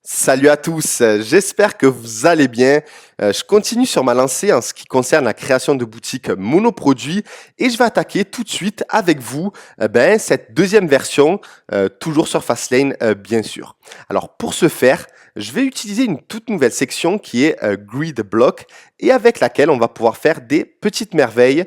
Salut à tous, j'espère que vous allez bien. Je continue sur ma lancée en ce qui concerne la création de boutiques monoproduits et je vais attaquer tout de suite avec vous cette deuxième version, toujours sur Fastlane bien sûr. Alors pour ce faire, je vais utiliser une toute nouvelle section qui est Grid Block et avec laquelle on va pouvoir faire des petites merveilles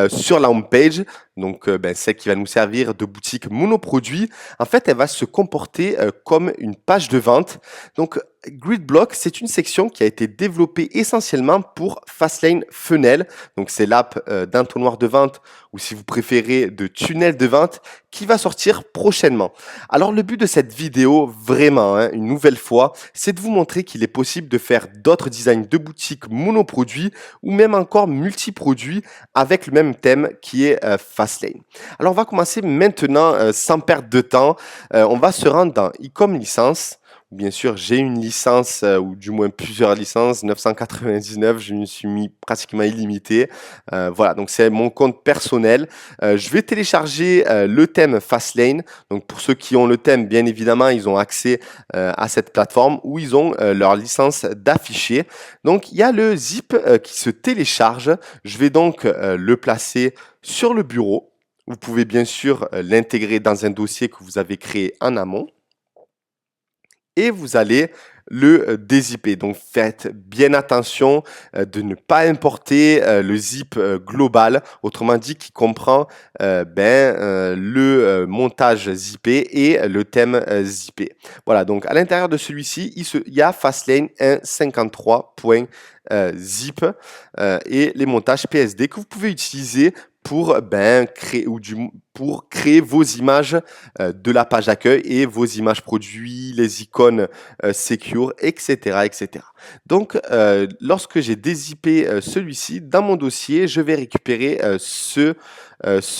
sur la home page. Donc celle qui va nous servir de boutique monoproduit. En fait, elle va se comporter comme une page de vente. Donc, Gridblock, c'est une section qui a été développée essentiellement pour Fastlane Funnel. Donc, c'est l'app d'entonnoir de vente ou si vous préférez de tunnel de vente qui va sortir prochainement. Alors, le but de cette vidéo, vraiment, une nouvelle fois, c'est de vous montrer qu'il est possible de faire d'autres designs de boutiques monoproduits ou même encore multiproduits avec le même thème qui est Fastlane. Alors, on va commencer maintenant sans perdre de temps. On va se rendre dans e-com licence. Bien sûr, j'ai une licence, ou du moins plusieurs licences, 999, je me suis mis pratiquement illimité. Voilà, donc c'est mon compte personnel. Je vais télécharger le thème Fastlane. Donc pour ceux qui ont le thème, bien évidemment, ils ont accès à cette plateforme où ils ont leur licence d'afficher. Donc il y a le zip qui se télécharge. Je vais donc le placer sur le bureau. Vous pouvez bien sûr l'intégrer dans un dossier que vous avez créé en amont et vous allez le dézipper. Donc faites bien attention de ne pas importer le zip global, autrement dit qui comprend le montage zippé et le thème zippé. Voilà, donc à l'intérieur de celui-ci, il y a Fastlane 1.53.zip et les montages PSD que vous pouvez utiliser pour pour créer vos images de la page accueil et vos images produits, les icônes secure, etc., etc. Donc, lorsque j'ai dézippé celui-ci, dans mon dossier, je vais récupérer ce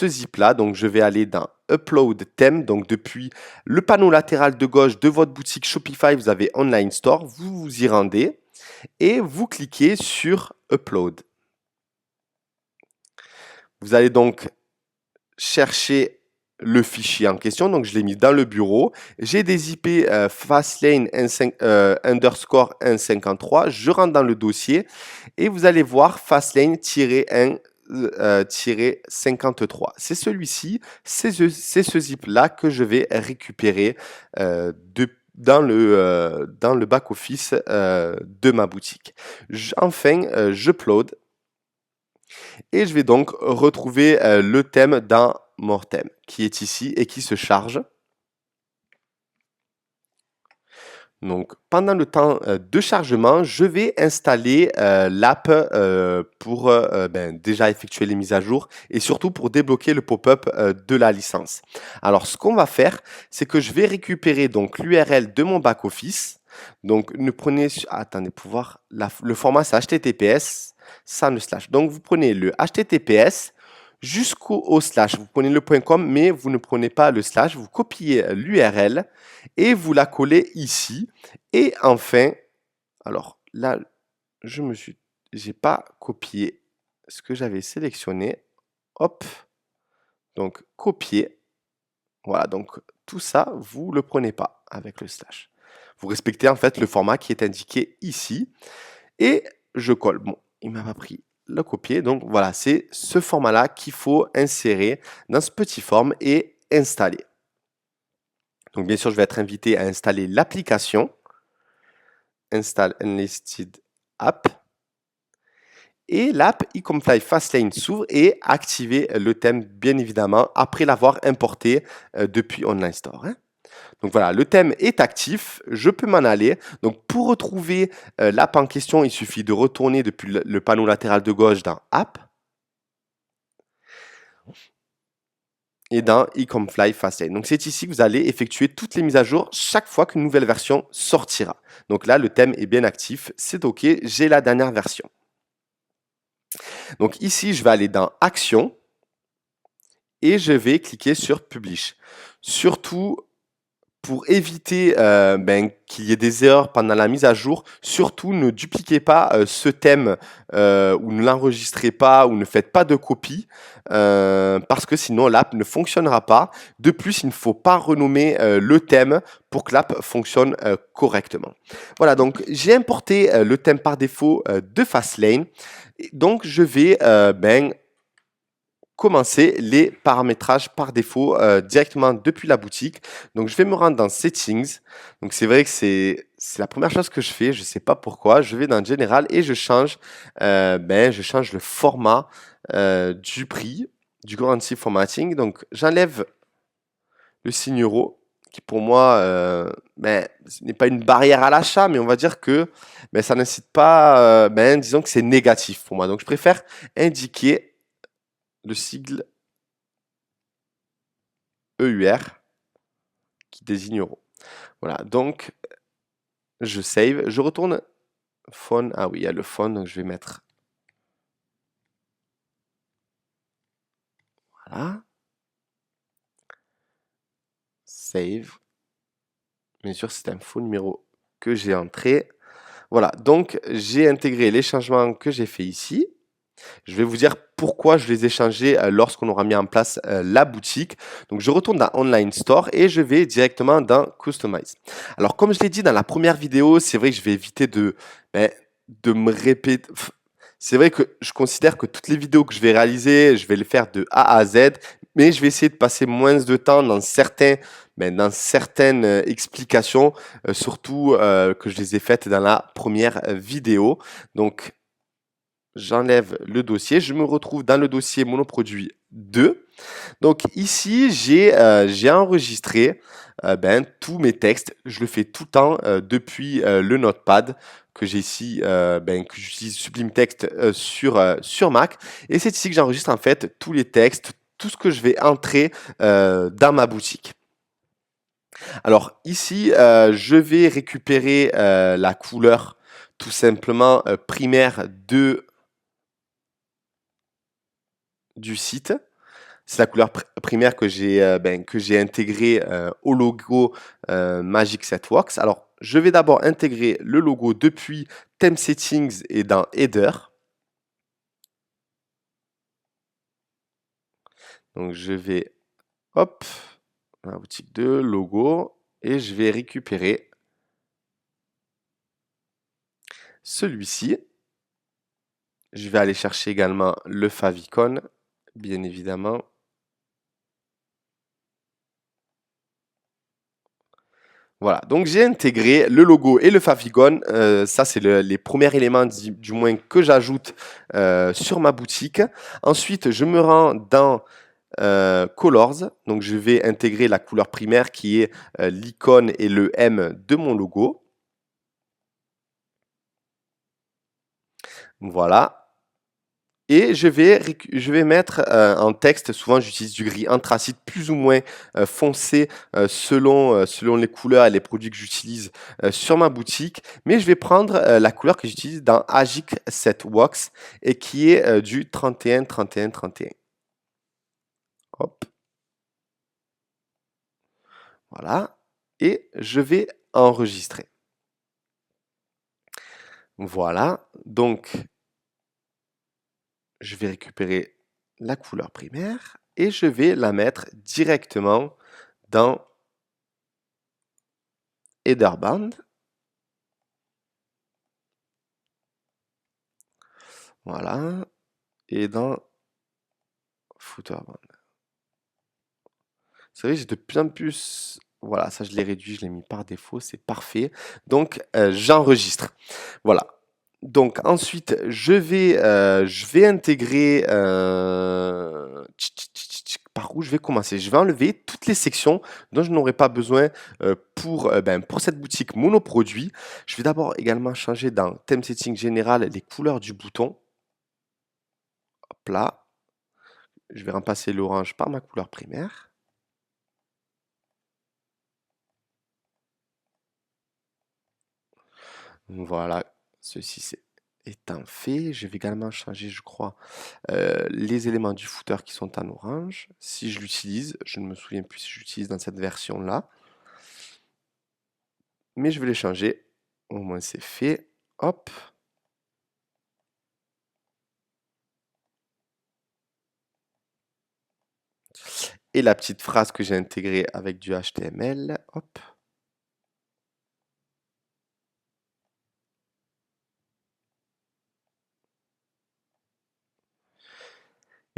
zip-là. Donc, je vais aller dans Upload Theme. Donc, depuis le panneau latéral de gauche de votre boutique Shopify, vous avez Online Store. Vous vous y rendez et vous cliquez sur Upload. Vous allez donc chercher le fichier en question, donc je l'ai mis dans le bureau. J'ai dézippé Fastlane underscore 153. Je rentre dans le dossier et vous allez voir Fastlane-1 53. C'est celui-ci, c'est ce zip-là que je vais récupérer dans le back-office de ma boutique. Enfin, j'upload et je vais donc retrouver le thème dans mon thème qui est ici et qui se charge. Donc, pendant le temps de chargement, je vais installer l'app pour déjà effectuer les mises à jour et surtout pour débloquer le pop-up de la licence. Alors, ce qu'on va faire, c'est que je vais récupérer donc l'URL de mon back-office. Donc, ne prenez... Attendez, pour voir... le format, c'est HTTPS sans le slash. Donc, vous prenez le HTTPS jusqu'au slash. Vous prenez le .com, mais vous ne prenez pas le slash. Vous copiez l'URL et vous la collez ici. Et enfin, alors là, j'ai pas copié ce que j'avais sélectionné. Hop, donc copier. Voilà, donc tout ça, vous le prenez pas avec le slash. Vous respectez en fait le format qui est indiqué ici. Et je colle. Bon, il m'a pas pris le copier. Donc voilà, c'est ce format-là qu'il faut insérer dans ce petit forme et installer. Donc bien sûr, je vais être invité à installer l'application. Install Unlisted App. Et l'app Ecomfly Fastlane s'ouvre et activer le thème, bien évidemment, après l'avoir importé depuis Online Store. Donc voilà, le thème est actif, je peux m'en aller. Donc pour retrouver l'app en question, il suffit de retourner depuis le panneau latéral de gauche dans App et dans Ecomfly Fastlane. Donc c'est ici que vous allez effectuer toutes les mises à jour chaque fois qu'une nouvelle version sortira. Donc là, le thème est bien actif, c'est OK, j'ai la dernière version. Donc ici, je vais aller dans Action et je vais cliquer sur Publish. Surtout, Pour éviter qu'il y ait des erreurs pendant la mise à jour, surtout ne dupliquez pas ce thème ou ne l'enregistrez pas ou ne faites pas de copie parce que sinon l'app ne fonctionnera pas. De plus, il ne faut pas renommer le thème pour que l'app fonctionne correctement. Voilà, donc j'ai importé le thème par défaut de Fastlane. Donc je vais commencer les paramétrages par défaut directement depuis la boutique. Donc, je vais me rendre dans Settings. Donc, c'est vrai que c'est la première chose que je fais. Je ne sais pas pourquoi. Je vais dans Général et je change le format du prix, du currency formatting. Donc, j'enlève le signe euro qui pour moi ce n'est pas une barrière à l'achat, mais on va dire que ça n'incite pas, disons que c'est négatif pour moi. Donc, je préfère indiquer le sigle EUR qui désigne euro. Voilà, donc je save, je retourne phone. Ah oui, il y a le phone, donc je vais mettre. Voilà. Save. Bien sûr, c'est un faux numéro que j'ai entré. Voilà, donc j'ai intégré les changements que j'ai fait ici. Je vais vous dire pourquoi je les ai changés lorsqu'on aura mis en place la boutique. Donc, je retourne dans Online Store et je vais directement dans Customize. Alors, comme je l'ai dit dans la première vidéo, c'est vrai que je vais éviter de me répéter. C'est vrai que je considère que toutes les vidéos que je vais réaliser, je vais les faire de A à Z, mais je vais essayer de passer moins de temps dans certaines explications, surtout que je les ai faites dans la première vidéo. Donc, j'enlève le dossier, je me retrouve dans le dossier monoproduit 2. Donc ici, j'ai enregistré tous mes textes. Je le fais tout le temps depuis le Notepad que j'ai ici, que j'utilise Sublime Text sur Mac. Et c'est ici que j'enregistre en fait tous les textes, tout ce que je vais entrer dans ma boutique. Alors ici, je vais récupérer la couleur tout simplement primaire du site. C'est la couleur primaire que j'ai intégrée au logo Magic Setworks. Alors, je vais d'abord intégrer le logo depuis Theme Settings et dans Header. Donc, je vais, hop, dans la boutique 2, logo, et je vais récupérer celui-ci. Je vais aller chercher également le favicon, bien évidemment. Voilà, donc j'ai intégré le logo et le favicon. Ça, c'est les premiers éléments du moins que j'ajoute sur ma boutique. Ensuite, je me rends dans Colors. Donc, je vais intégrer la couleur primaire qui est l'icône et le M de mon logo. Voilà. Et je vais mettre en texte, souvent j'utilise du gris anthracite plus ou moins foncé selon les couleurs et les produits que j'utilise sur ma boutique. Mais je vais prendre la couleur que j'utilise dans Agic Set Wax et qui est du 31, 31, 31. Hop. Voilà. Et je vais enregistrer. Voilà. Donc, je vais récupérer la couleur primaire et je vais la mettre directement dans Headerband. Voilà. Et dans Footerband. C'est vrai, j'ai de plus en plus. Voilà, ça je l'ai réduit, je l'ai mis par défaut, c'est parfait. Donc j'enregistre. Voilà. Donc ensuite, je vais intégrer. Par où je vais commencer? Je vais enlever toutes les sections dont je n'aurai pas besoin pour cette boutique monoproduit. Je vais d'abord également changer dans Theme Setting Général les couleurs du bouton. Hop là. Je vais remplacer l'orange par ma couleur primaire. Voilà, ceci étant fait. Je vais également changer, je crois, les éléments du footer qui sont en orange. Si je l'utilise, je ne me souviens plus si j'utilise dans cette version-là. mais je vais les changer. Au moins, c'est fait. Hop. Et la petite phrase que j'ai intégrée avec du HTML. Hop.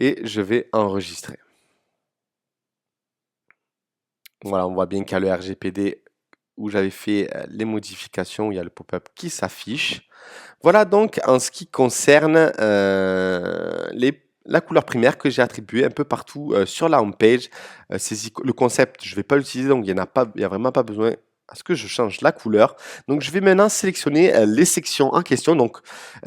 Et je vais enregistrer. Voilà, on voit bien qu'il y a le RGPD où j'avais fait les modifications, il y a le pop-up qui s'affiche. Voilà donc en ce qui concerne la couleur primaire que j'ai attribuée un peu partout sur la home page. Le concept, je ne vais pas l'utiliser, donc il y a vraiment pas besoin à ce que je change la couleur. Donc je vais maintenant sélectionner les sections en question. Donc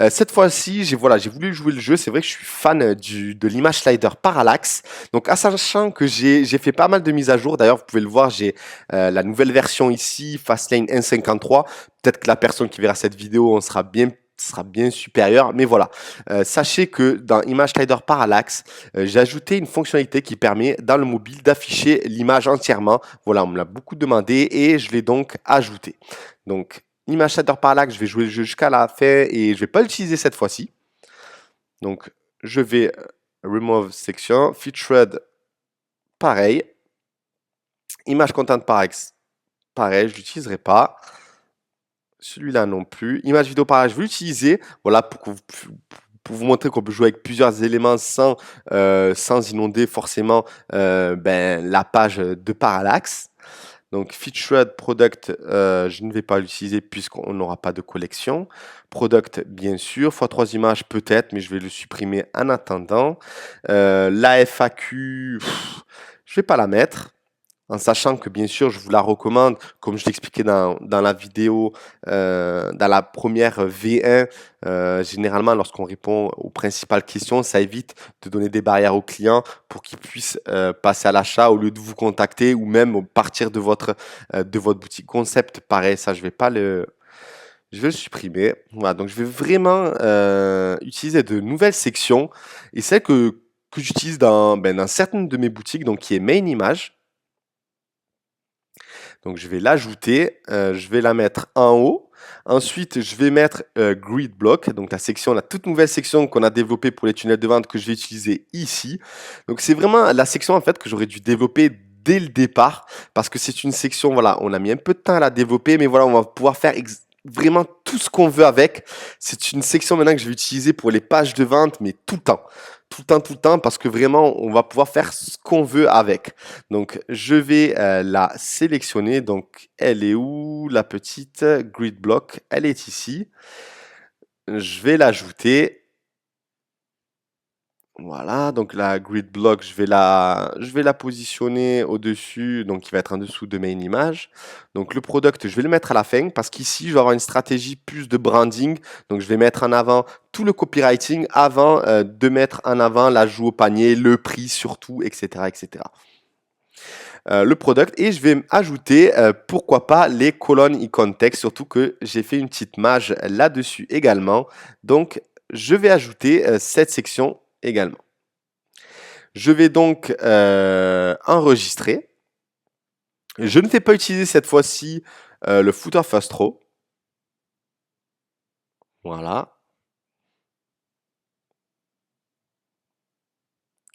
cette fois-ci, j'ai voulu jouer le jeu. C'est vrai que je suis fan de l'image slider Parallax. Donc en sachant que j'ai fait pas mal de mises à jour. D'ailleurs, vous pouvez le voir, j'ai la nouvelle version ici, Fastlane 1.53. Peut-être que la personne qui verra cette vidéo en sera bien supérieur, mais voilà. Sachez que dans Image Slider Parallax, j'ai ajouté une fonctionnalité qui permet dans le mobile d'afficher l'image entièrement. Voilà, on me l'a beaucoup demandé et je l'ai donc ajouté. Donc, Image Slider Parallax, je vais jouer le jeu jusqu'à la fin et je ne vais pas l'utiliser cette fois-ci. Donc, je vais Remove Section, Featured, pareil. Image Content Parallax, pareil, je ne l'utiliserai pas. Celui-là non plus. Image vidéo pareil, je vais l'utiliser. Voilà, pour vous montrer qu'on peut jouer avec plusieurs éléments sans inonder forcément la page de Parallax. Donc, Featured Product, je ne vais pas l'utiliser puisqu'on n'aura pas de collection. Product, bien sûr. x3 images, peut-être, mais je vais le supprimer en attendant. La FAQ, je ne vais pas la mettre. En sachant que bien sûr, je vous la recommande, comme je l'expliquais dans la vidéo, dans la première V1, généralement lorsqu'on répond aux principales questions, ça évite de donner des barrières aux clients pour qu'ils puissent passer à l'achat au lieu de vous contacter ou même partir de votre boutique. Concept, pareil, ça je vais le supprimer. Voilà, donc je vais vraiment utiliser de nouvelles sections et celle que j'utilise dans certaines de mes boutiques, donc qui est Main Image. Donc je vais l'ajouter, je vais la mettre en haut. Ensuite, je vais mettre Grid Block, donc la toute nouvelle section qu'on a développée pour les tunnels de vente que je vais utiliser ici. Donc c'est vraiment la section en fait que j'aurais dû développer dès le départ parce que c'est une section, voilà, on a mis un peu de temps à la développer, mais voilà, on va pouvoir faire vraiment tout ce qu'on veut avec. C'est une section maintenant que je vais utiliser pour les pages de vente, mais tout le temps. Tout le temps, parce que vraiment, on va pouvoir faire ce qu'on veut avec. Donc, je vais la sélectionner. Donc, elle est où, la petite grid block? Elle est ici. Je vais l'ajouter. Voilà, donc la grid block, je vais la positionner au-dessus, donc il va être en dessous de main image. Donc le product, je vais le mettre à la fin parce qu'ici, je vais avoir une stratégie plus de branding. Donc je vais mettre en avant tout le copywriting avant de mettre en avant l'ajout au panier, le prix surtout, etc., etc. Le product et je vais ajouter, pourquoi pas, les colonnes icônes texte, surtout que j'ai fait une petite mage là-dessus également. Donc, je vais ajouter cette section également. Je vais donc enregistrer. Je ne vais pas utiliser cette fois-ci le footer first row. Voilà.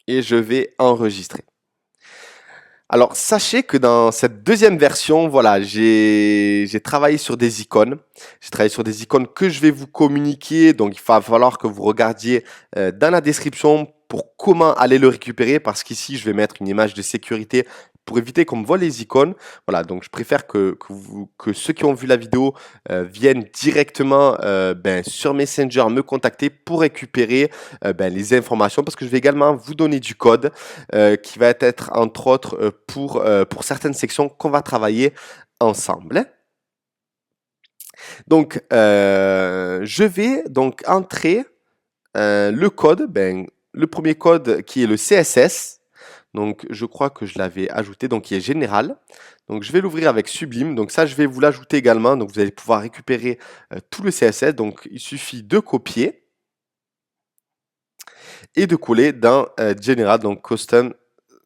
Et je vais enregistrer. Alors, sachez que dans cette deuxième version, voilà, j'ai travaillé sur des icônes. J'ai travaillé sur des icônes que je vais vous communiquer. Donc, il va falloir que vous regardiez dans la description pour comment aller le récupérer. Parce qu'ici, je vais mettre une image de sécurité pour éviter qu'on me vole les icônes. Voilà, donc je préfère que ceux qui ont vu la vidéo viennent directement sur Messenger me contacter pour récupérer les informations. Parce que je vais également vous donner du code qui va être entre autres pour certaines sections qu'on va travailler ensemble. Donc, je vais donc entrer le code, le premier code qui est le CSS. Donc, je crois que je l'avais ajouté, donc qui est général. Donc, je vais l'ouvrir avec Sublime. Donc, ça, je vais vous l'ajouter également. Donc, vous allez pouvoir récupérer tout le CSS. Donc, il suffit de copier et de coller dans General, donc Custom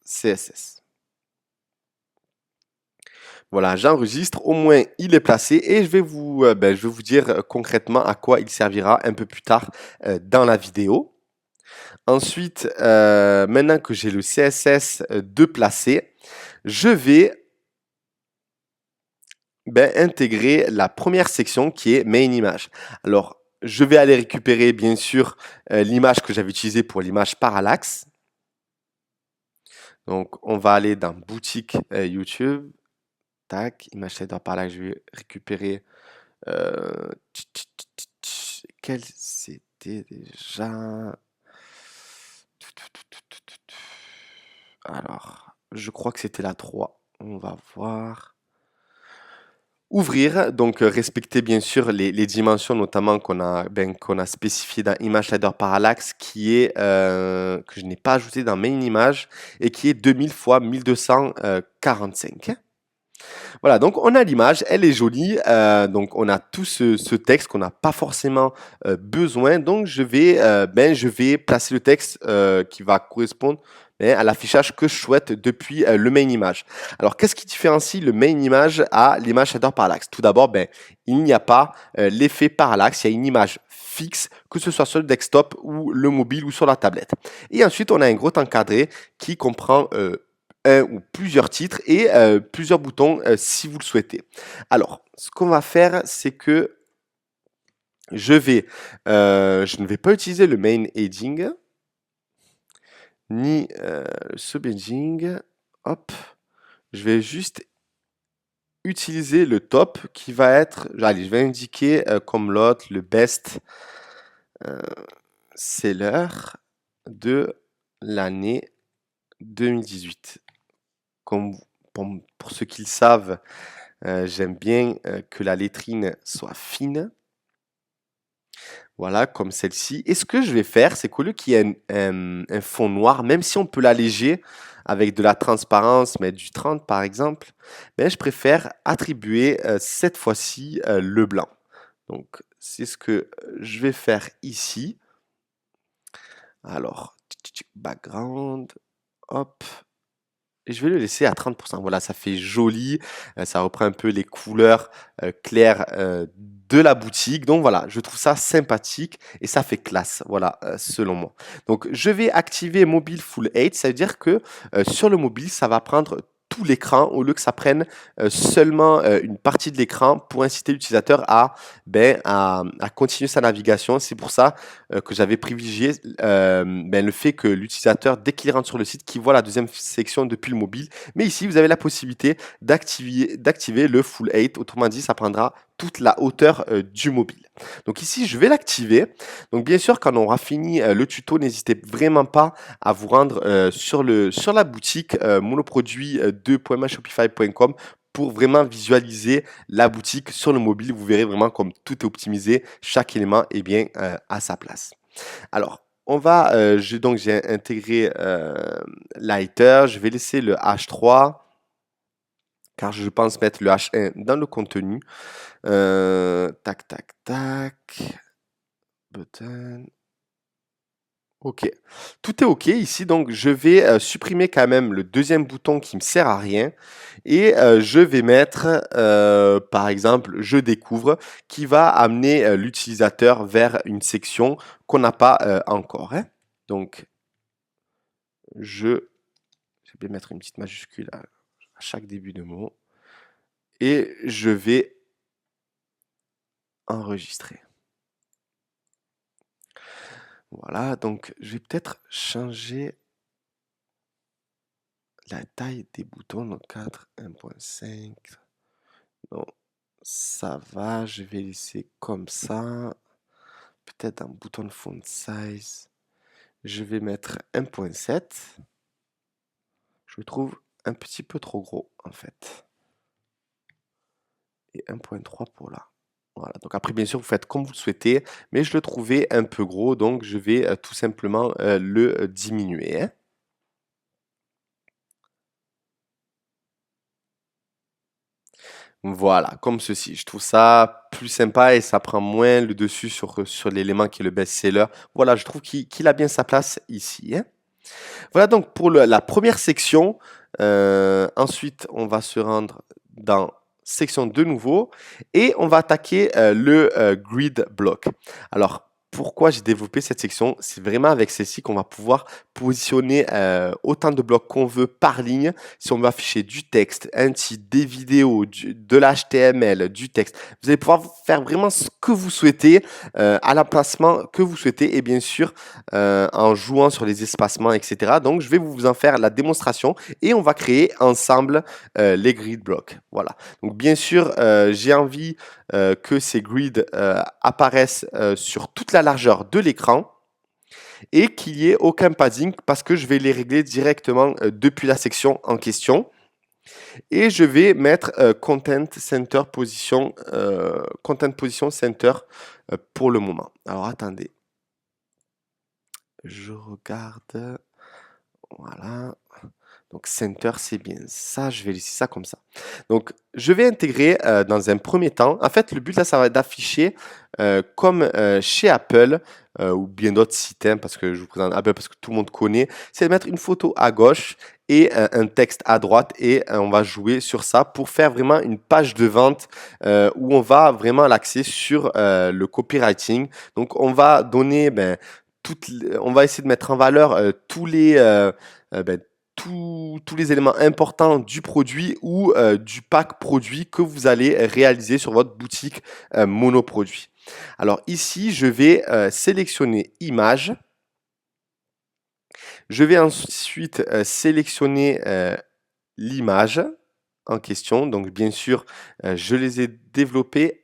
CSS. Voilà, j'enregistre, au moins il est placé et je vais vous dire concrètement à quoi il servira un peu plus tard dans la vidéo. Ensuite, maintenant que j'ai le CSS de placé, je vais intégrer la première section qui est Main Image. Alors, je vais aller récupérer bien sûr l'image que j'avais utilisée pour l'image parallaxe. Donc, on va aller dans Boutique YouTube. Tac, image shader parallaxe, je vais récupérer. Quel c'était déjà? Alors, je crois que c'était la 3. On va voir. Ouvrir, donc respecter bien sûr les dimensions notamment qu'on a spécifié dans Image Shader Parallaxe que je n'ai pas ajouté dans Main Image et qui est 2000 x 1245. Voilà, donc on a l'image, elle est jolie, donc on a tout ce texte qu'on n'a pas forcément besoin, donc je vais placer le texte qui va correspondre à l'affichage que je souhaite depuis le main image. Alors qu'est-ce qui différencie le main image à l'image shader parallaxe? Tout d'abord, il n'y a pas l'effet parallaxe, il y a une image fixe, que ce soit sur le desktop ou le mobile ou sur la tablette. Et ensuite, on a un gros encadré qui comprend un ou plusieurs titres et plusieurs boutons si vous le souhaitez. Alors, ce qu'on va faire, c'est que je ne vais pas utiliser le main heading ni le subheading. Hop, je vais juste utiliser le top qui va être, allez, je vais indiquer comme l'autre le best seller de l'année 2018. Comme pour ceux qui le savent, j'aime bien que la lettrine soit fine. Voilà, comme celle-ci. Et ce que je vais faire, c'est qu'au lieu qu'il y ait un fond noir, même si on peut l'alléger avec de la transparence, mettre du 30 par exemple, je préfère attribuer cette fois-ci le blanc. Donc, c'est ce que je vais faire ici. Alors, background, hop, et je vais le laisser à 30%. Voilà, ça fait joli, ça reprend un peu les couleurs claires de la boutique. Donc voilà, je trouve ça sympathique et ça fait classe, voilà, selon moi. Donc je vais activer Mobile Full 8, ça veut dire que sur le mobile, ça va prendre tout l'écran au lieu que ça prenne seulement une partie de l'écran pour inciter l'utilisateur à continuer sa navigation. C'est pour ça que j'avais privilégié le fait que l'utilisateur, dès qu'il rentre sur le site, qu'il voit la deuxième section depuis le mobile. Mais ici, vous avez la possibilité d'activer le Full 8. Autrement dit, ça prendra toute la hauteur du mobile. Donc ici, je vais l'activer. Donc bien sûr, quand on aura fini le tuto, n'hésitez vraiment pas à vous rendre sur la boutique monoproduit2.shopify.com pour vraiment visualiser la boutique sur le mobile. Vous verrez vraiment comme tout est optimisé, chaque élément est bien à sa place. Alors, j'ai intégré Lighter, je vais laisser le H3 car je pense mettre le H1 dans le contenu. Tac, tac, tac. Button. Ok, tout est ok ici, donc je vais supprimer quand même le deuxième bouton qui me sert à rien et je vais mettre par exemple je découvre qui va amener l'utilisateur vers une section qu'on n'a pas encore, hein. Donc je vais mettre une petite majuscule à chaque début de mot et je vais enregistrer. Voilà, donc je vais peut-être changer la taille des boutons, donc 4, 1.5. Non, ça va, je vais laisser comme ça. Peut-être un bouton font size. Je vais mettre 1.7. Je le trouve un petit peu trop gros en fait. Et 1.3 pour là. Voilà, donc après bien sûr vous faites comme vous le souhaitez, mais je le trouvais un peu gros, donc je vais tout simplement le diminuer, hein. Voilà, comme ceci. Je trouve ça plus sympa et ça prend moins le dessus sur l'élément qui est le best-seller. Voilà, je trouve qu'il a bien sa place ici, hein. Voilà donc pour la première section. Ensuite, on va se rendre dans section de nouveau et on va attaquer le grid block. Alors, pourquoi j'ai développé cette section? C'est vraiment avec celle-ci qu'on va pouvoir positionner autant de blocs qu'on veut par ligne. Si on veut afficher du texte, un titre, des vidéos, de l'HTML, du texte, vous allez pouvoir faire vraiment ce que vous souhaitez à l'emplacement que vous souhaitez et bien sûr en jouant sur les espacements, etc. Donc, je vais vous en faire la démonstration et on va créer ensemble les grid blocks. Voilà. Donc, bien sûr, j'ai envie que ces grids apparaissent sur toute la largeur de l'écran et qu'il n'y ait aucun padding parce que je vais les régler directement depuis la section en question. Et je vais mettre Content Position Center pour le moment. Alors attendez, je regarde. Voilà. Donc center, c'est bien ça. Je vais laisser ça comme ça. Donc je vais intégrer dans un premier temps. En fait, le but là, ça va être d'afficher comme chez Apple ou bien d'autres sites, hein, parce que je vous présente Apple parce que tout le monde connaît. C'est de mettre une photo à gauche et un texte à droite et on va jouer sur ça pour faire vraiment une page de vente où on va vraiment l'axer sur le copywriting. Donc on va donner on va essayer de mettre en valeur tous les éléments importants du produit ou du pack produit que vous allez réaliser sur votre boutique monoproduit. Alors ici, je vais sélectionner image. Je vais ensuite sélectionner l'image en question. Donc bien sûr, je les ai développés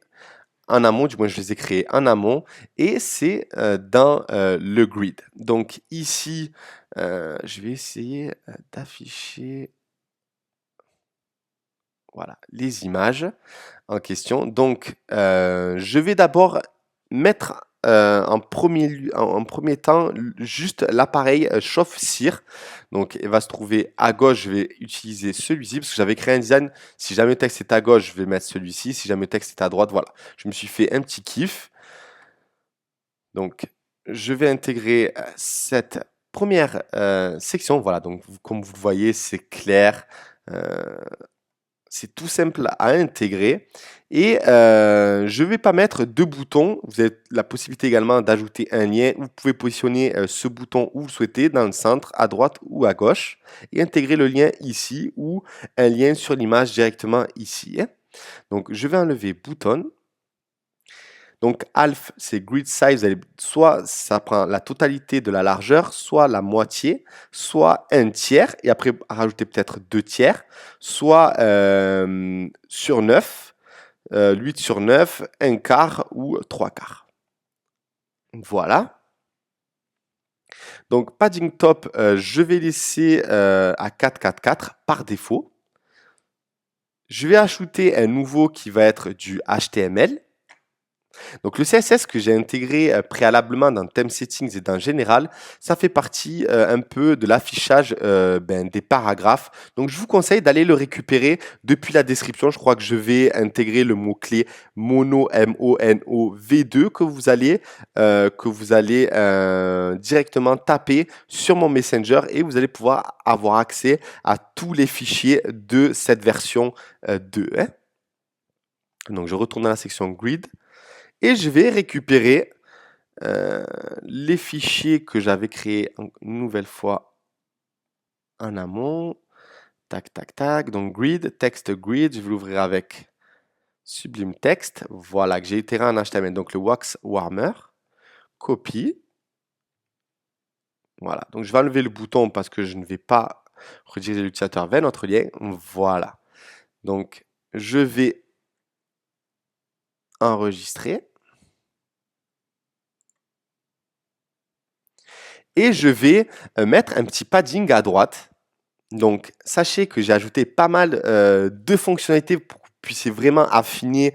en amont, du moins je les ai créés en amont, et c'est dans le grid. Donc ici, je vais essayer d'afficher voilà, les images en question. Donc je vais d'abord mettre en premier temps juste l'appareil chauffe-cire. Donc il va se trouver à gauche, je vais utiliser celui-ci parce que j'avais créé un design. Si jamais le texte est à gauche, je vais mettre celui-ci. Si jamais le texte est à droite, voilà. Je me suis fait un petit kiff. Donc je vais intégrer cette première section. Voilà, donc comme vous le voyez, c'est clair. C'est tout simple à intégrer et je ne vais pas mettre de boutons. Vous avez la possibilité également d'ajouter un lien. Vous pouvez positionner ce bouton où vous le souhaitez, dans le centre, à droite ou à gauche et intégrer le lien ici ou un lien sur l'image directement ici. Donc, je vais enlever bouton. Donc, half, c'est grid size. Soit ça prend la totalité de la largeur, soit la moitié, soit un tiers, et après rajouter peut-être 2 tiers, soit sur 9, 8 sur 9, un quart ou 3 quarts. Voilà. Donc, padding top, je vais laisser à 4, 4, 4 par défaut. Je vais ajouter un nouveau qui va être du HTML. Donc le CSS que j'ai intégré préalablement dans Theme Settings et dans Général, ça fait partie un peu de l'affichage des paragraphes. Donc je vous conseille d'aller le récupérer depuis la description. Je crois que je vais intégrer le mot-clé mono, M-O-N-O, V2 que vous allez directement taper sur mon Messenger et vous allez pouvoir avoir accès à tous les fichiers de cette version 2. Hein. Donc je retourne dans la section Grid. Et je vais récupérer les fichiers que j'avais créés une nouvelle fois en amont. Tac, tac, tac. Donc, grid, texte grid. Je vais l'ouvrir avec Sublime Text. Voilà, que j'ai itéré en HTML. Donc, le wax warmer. Copie. Voilà. Donc, je vais enlever le bouton parce que je ne vais pas rediriger l'utilisateur vers notre lien. Voilà. Donc, je vais enregistrer. Et je vais mettre un petit padding à droite. Donc, sachez que j'ai ajouté pas mal de fonctionnalités pour que vous puissiez vraiment affiner,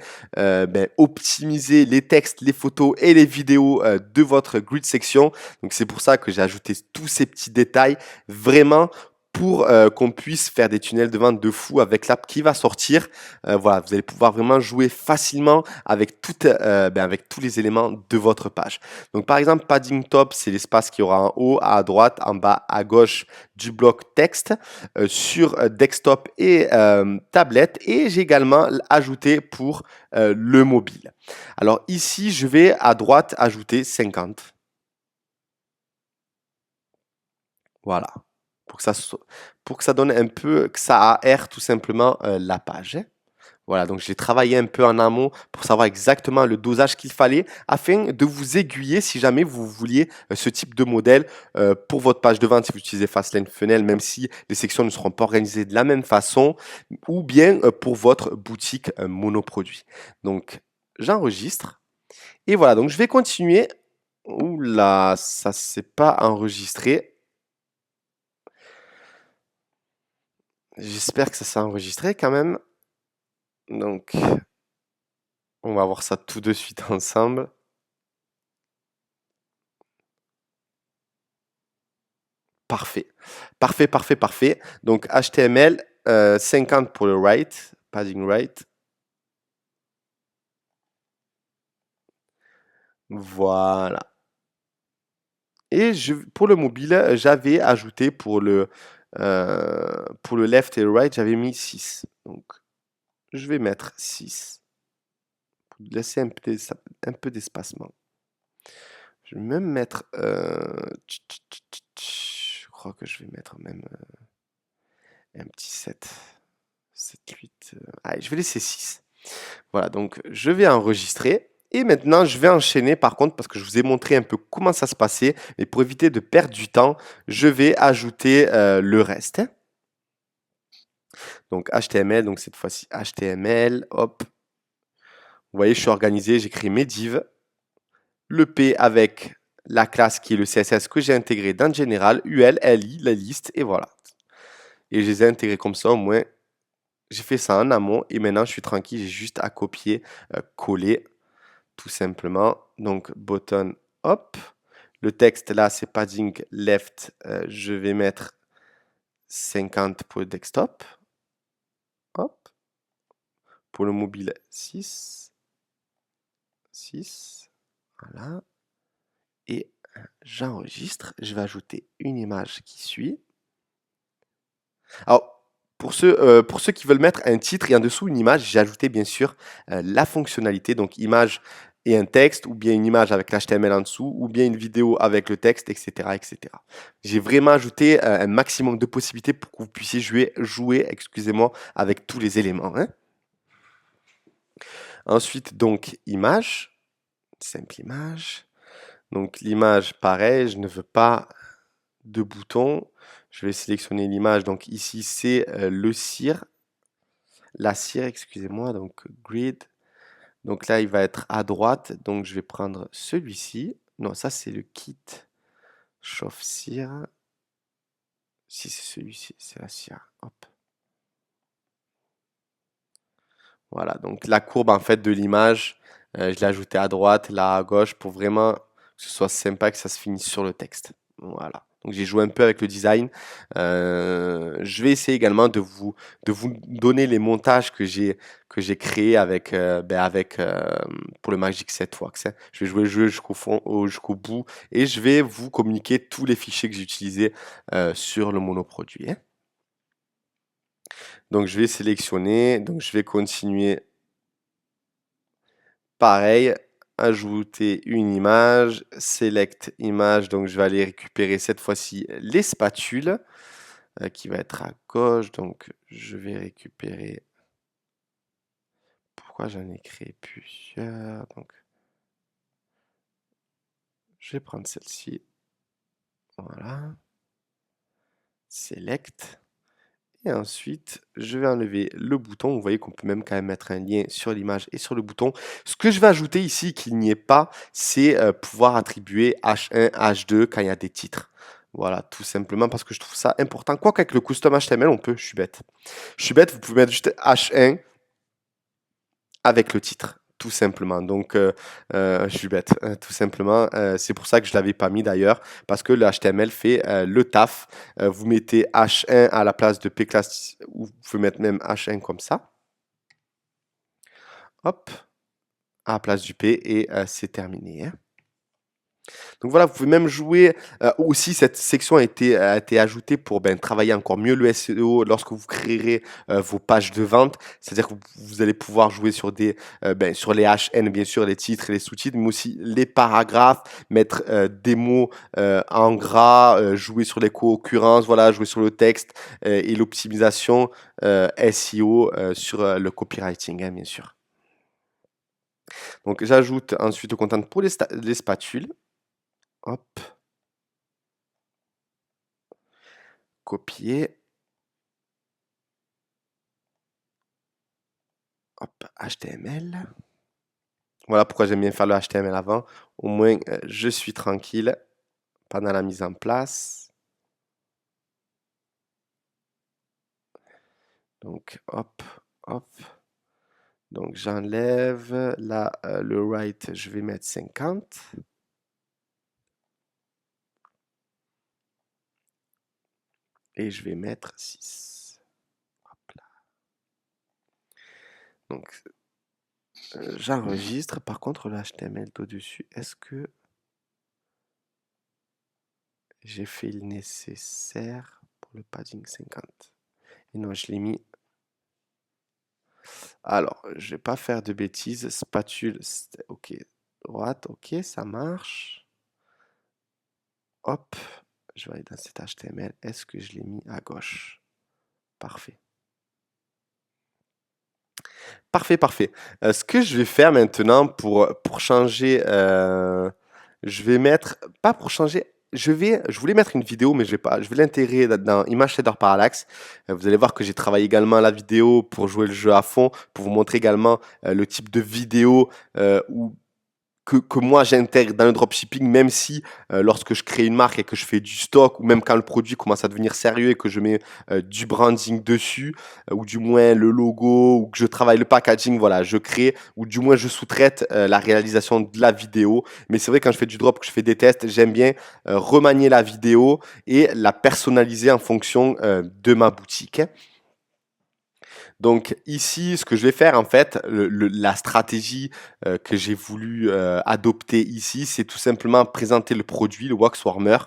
optimiser les textes, les photos et les vidéos de votre grid section. Donc, c'est pour ça que j'ai ajouté tous ces petits détails vraiment pour qu'on puisse faire des tunnels de vente de fou avec l'app qui va sortir. Voilà, vous allez pouvoir vraiment jouer facilement avec, avec tous les éléments de votre page. Donc par exemple, padding top, c'est l'espace qui aura en haut, à droite, en bas, à gauche du bloc texte sur desktop et tablette. Et j'ai également ajouté pour le mobile. Alors ici, je vais à droite ajouter 50. Voilà. Pour que ça donne un peu, que ça aère tout simplement la page. Voilà, donc j'ai travaillé un peu en amont pour savoir exactement le dosage qu'il fallait afin de vous aiguiller si jamais vous vouliez ce type de modèle pour votre page de vente si vous utilisez Fastlane Funnel, même si les sections ne seront pas organisées de la même façon, ou bien pour votre boutique monoproduit. Donc j'enregistre et voilà, donc je vais continuer. Oula, ça s'est pas enregistré. J'espère que ça s'est enregistré quand même. Donc, on va voir ça tout de suite ensemble. Parfait. Parfait, parfait, parfait. Donc, HTML, 50 pour le right, padding right. Voilà. Et pour le mobile, j'avais ajouté pour le left et le right, j'avais mis 6. Donc, je vais mettre 6 pour laisser un peu d'espacement. Je vais même mettre... je crois que je vais mettre même un petit 7. 7, 8... allez, je vais laisser 6. Voilà, donc je vais enregistrer. Et maintenant, je vais enchaîner par contre, parce que je vous ai montré un peu comment ça se passait. Et pour éviter de perdre du temps, je vais ajouter le reste. Donc HTML, donc cette fois-ci HTML, hop. Vous voyez, je suis organisé, j'ai créé mes divs. Le P avec la classe qui est le CSS que j'ai intégré dans le général, UL, LI, la liste, et voilà. Et je les ai intégrés comme ça, au moins, j'ai fait ça en amont, et maintenant, je suis tranquille, j'ai juste à copier, coller, tout simplement. Donc, button, hop. Le texte, là, c'est padding left, je vais mettre 50 pour le desktop, hop. Pour le mobile, 6, 6, voilà. Et j'enregistre, je vais ajouter une image qui suit. Alors, pour ceux qui veulent mettre un titre et en dessous une image, j'ai ajouté bien sûr la fonctionnalité, donc image et un texte, ou bien une image avec l'HTML en dessous, ou bien une vidéo avec le texte, etc. etc. J'ai vraiment ajouté un maximum de possibilités pour que vous puissiez jouer excusez-moi, avec tous les éléments. Hein. Ensuite, donc, image, simple image. Donc, l'image, pareil, je ne veux pas de bouton. Je vais sélectionner l'image. Donc ici, c'est le cire. La cire, excusez-moi. Donc grid. Donc là, il va être à droite. Donc je vais prendre celui-ci. Non, ça, c'est le kit chauffe cire. Si c'est celui-ci, c'est la cire. Hop. Voilà. Donc la courbe, en fait, de l'image, je l'ai ajoutée à droite, là à gauche, pour vraiment que ce soit sympa, que ça se finisse sur le texte. Voilà. Donc j'ai joué un peu avec le design. Je vais essayer également de vous donner les montages que j'ai créés avec pour le Magic Set Wax. Hein. Je vais jouer le jeu jusqu'au bout et je vais vous communiquer tous les fichiers que j'ai utilisés sur le monoproduit. Hein. Donc je vais sélectionner, donc je vais continuer pareil. Ajouter une image, select image, donc je vais aller récupérer cette fois-ci les spatules qui va être à gauche, donc je vais récupérer, pourquoi j'en ai créé plusieurs, donc je vais prendre celle-ci, voilà, select, et ensuite je vais enlever le bouton, vous voyez qu'on peut même quand même mettre un lien sur l'image et sur le bouton. Ce que je vais ajouter ici qu'il n'y ait pas, c'est pouvoir attribuer H1, H2 quand il y a des titres. Voilà, tout simplement parce que je trouve ça important. Quoi qu'avec le custom HTML, on peut, je suis bête. Je suis bête, vous pouvez mettre juste H1 avec le titre, tout simplement. Donc, je suis bête, tout simplement. C'est pour ça que je l'avais pas mis d'ailleurs, parce que le HTML fait le taf. Vous mettez H1 à la place de P-class, ou vous pouvez mettre même H1 comme ça. Hop, à la place du P, et c'est terminé, hein. Donc voilà, vous pouvez même jouer, aussi cette section a été ajoutée pour, ben, travailler encore mieux le SEO lorsque vous créerez, vos pages de vente. C'est-à-dire que vous allez pouvoir jouer sur des, ben, sur les HN bien sûr, les titres et les sous-titres, mais aussi les paragraphes, mettre, des mots, en gras, jouer sur les co-occurrences, voilà, jouer sur le texte, et l'optimisation, SEO, sur, le copywriting, hein, bien sûr. Donc j'ajoute ensuite au content pour les spatules. Hop, copier. Hop, HTML. Voilà pourquoi j'aime bien faire le HTML avant. Au moins, je suis tranquille pendant la mise en place. Donc, hop, hop. Donc, j'enlève. Là, le right, je vais mettre 50. Et je vais mettre 6. Hop là. Donc, j'enregistre. Par contre, le HTML au-dessus, est-ce que j'ai fait le nécessaire pour le padding 50? Et non, je l'ai mis. Alors, je vais pas faire de bêtises. Spatule, ok. Droite, ok, ça marche. Hop, je vais aller dans cet HTML. Est-ce que je l'ai mis à gauche? Parfait. Parfait, parfait. Ce que je vais faire maintenant pour changer, je vais mettre, pas pour changer, je voulais mettre une vidéo, mais je vais pas, je vais l'intégrer dans Image Shader Parallax. Vous allez voir que j'ai travaillé également la vidéo pour jouer le jeu à fond, pour vous montrer également le type de vidéo où que moi j'intègre dans le dropshipping, même si lorsque je crée une marque et que je fais du stock, ou même quand le produit commence à devenir sérieux et que je mets du branding dessus, ou du moins le logo, ou que je travaille le packaging, voilà, je crée, ou du moins je sous-traite la réalisation de la vidéo. Mais c'est vrai, quand je fais du drop, que je fais des tests, j'aime bien remanier la vidéo et la personnaliser en fonction de ma boutique. Donc ici, ce que je vais faire en fait, la stratégie que j'ai voulu adopter ici, c'est tout simplement présenter le produit, le wax warmer,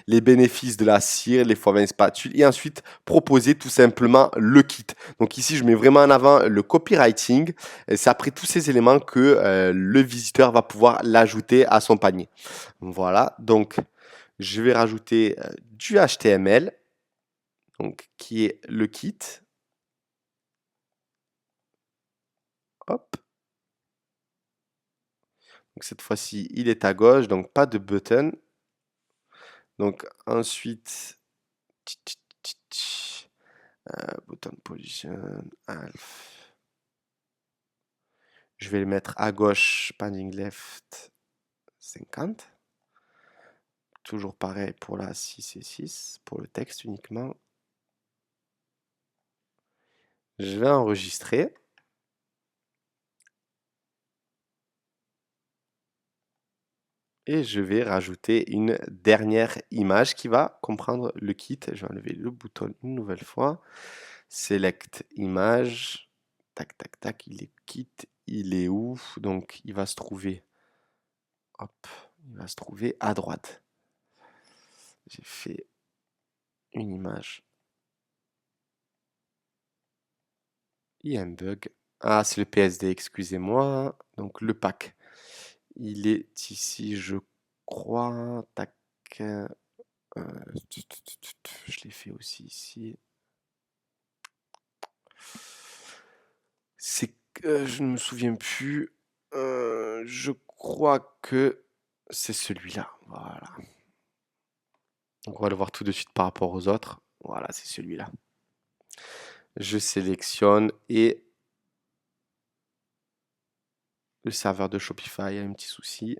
les bénéfices de la cire, les x20 spatules, et ensuite proposer tout simplement le kit. Donc ici, je mets vraiment en avant le copywriting. C'est après tous ces éléments que le visiteur va pouvoir l'ajouter à son panier. Voilà, donc je vais rajouter du HTML, donc qui est le kit. Hop. Donc cette fois-ci, il est à gauche, donc pas de button. Donc ensuite, button position, half. Je vais le mettre à gauche, padding left 50. Toujours pareil pour la 6 et 6, pour le texte uniquement. Je vais enregistrer. Et je vais rajouter une dernière image qui va comprendre le kit. Je vais enlever le bouton une nouvelle fois. Select image. Tac, tac, tac. Il est kit. Il est où? Donc, il va se trouver. Hop. Il va se trouver à droite. J'ai fait une image. Il y a un bug. Ah, c'est le PSD, excusez-moi. Donc, le pack. Il est ici, je crois. Tac. Je l'ai fait aussi ici. C'est que je ne me souviens plus. Je crois que c'est celui-là. Voilà. Donc on va le voir tout de suite par rapport aux autres. Voilà, c'est celui-là. Je sélectionne et le serveur de Shopify a un petit souci.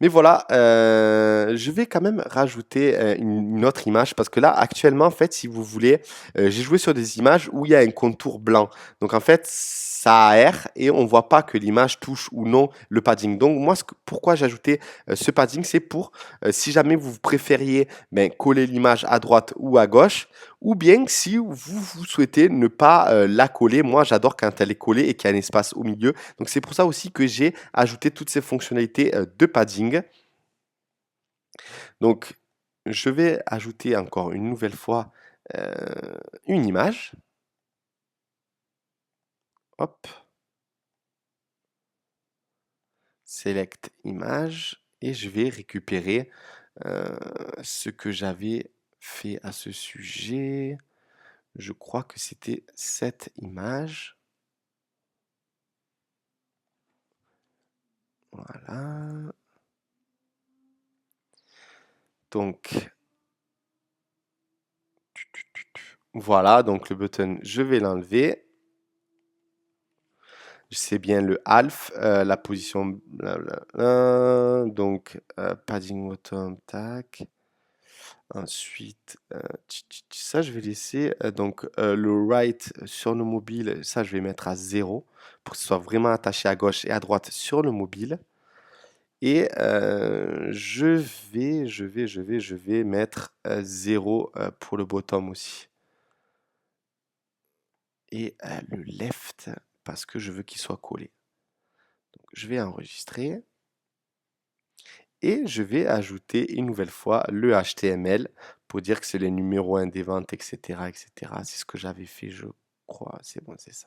Mais voilà, je vais quand même rajouter une autre image parce que là, actuellement, en fait, si vous voulez, j'ai joué sur des images où il y a un contour blanc. Donc, en fait, ça aère et on voit pas que l'image touche ou non le padding. Donc, moi, pourquoi j'ai ajouté ce padding, c'est pour, si jamais vous préfériez ben, coller l'image à droite ou à gauche, ou bien si vous souhaitez ne pas la coller. Moi, j'adore quand elle est collée et qu'il y a un espace au milieu. Donc, c'est pour ça aussi que j'ai ajouté toutes ces fonctionnalités de padding. Donc, je vais ajouter encore une nouvelle fois euh, une image. Hop, select image et je vais récupérer euh, ce que j'avais fait à ce sujet. Je crois que c'était cette image. Voilà. Donc, voilà, donc le button, je vais l'enlever. C'est bien le half, la position, blablabla. Donc, padding bottom, tac. Ensuite, ça, je vais laisser. Donc, le right sur le mobile, ça, je vais mettre à 0 pour que ce soit vraiment attaché à gauche et à droite sur le mobile. Et je vais mettre 0 pour le bottom aussi. Et le left, parce que je veux qu'il soit collé. Donc, je vais enregistrer. Et je vais ajouter une nouvelle fois le HTML pour dire que c'est le numéro 1 des ventes, etc., etc. C'est ce que j'avais fait, je crois. C'est bon, c'est ça.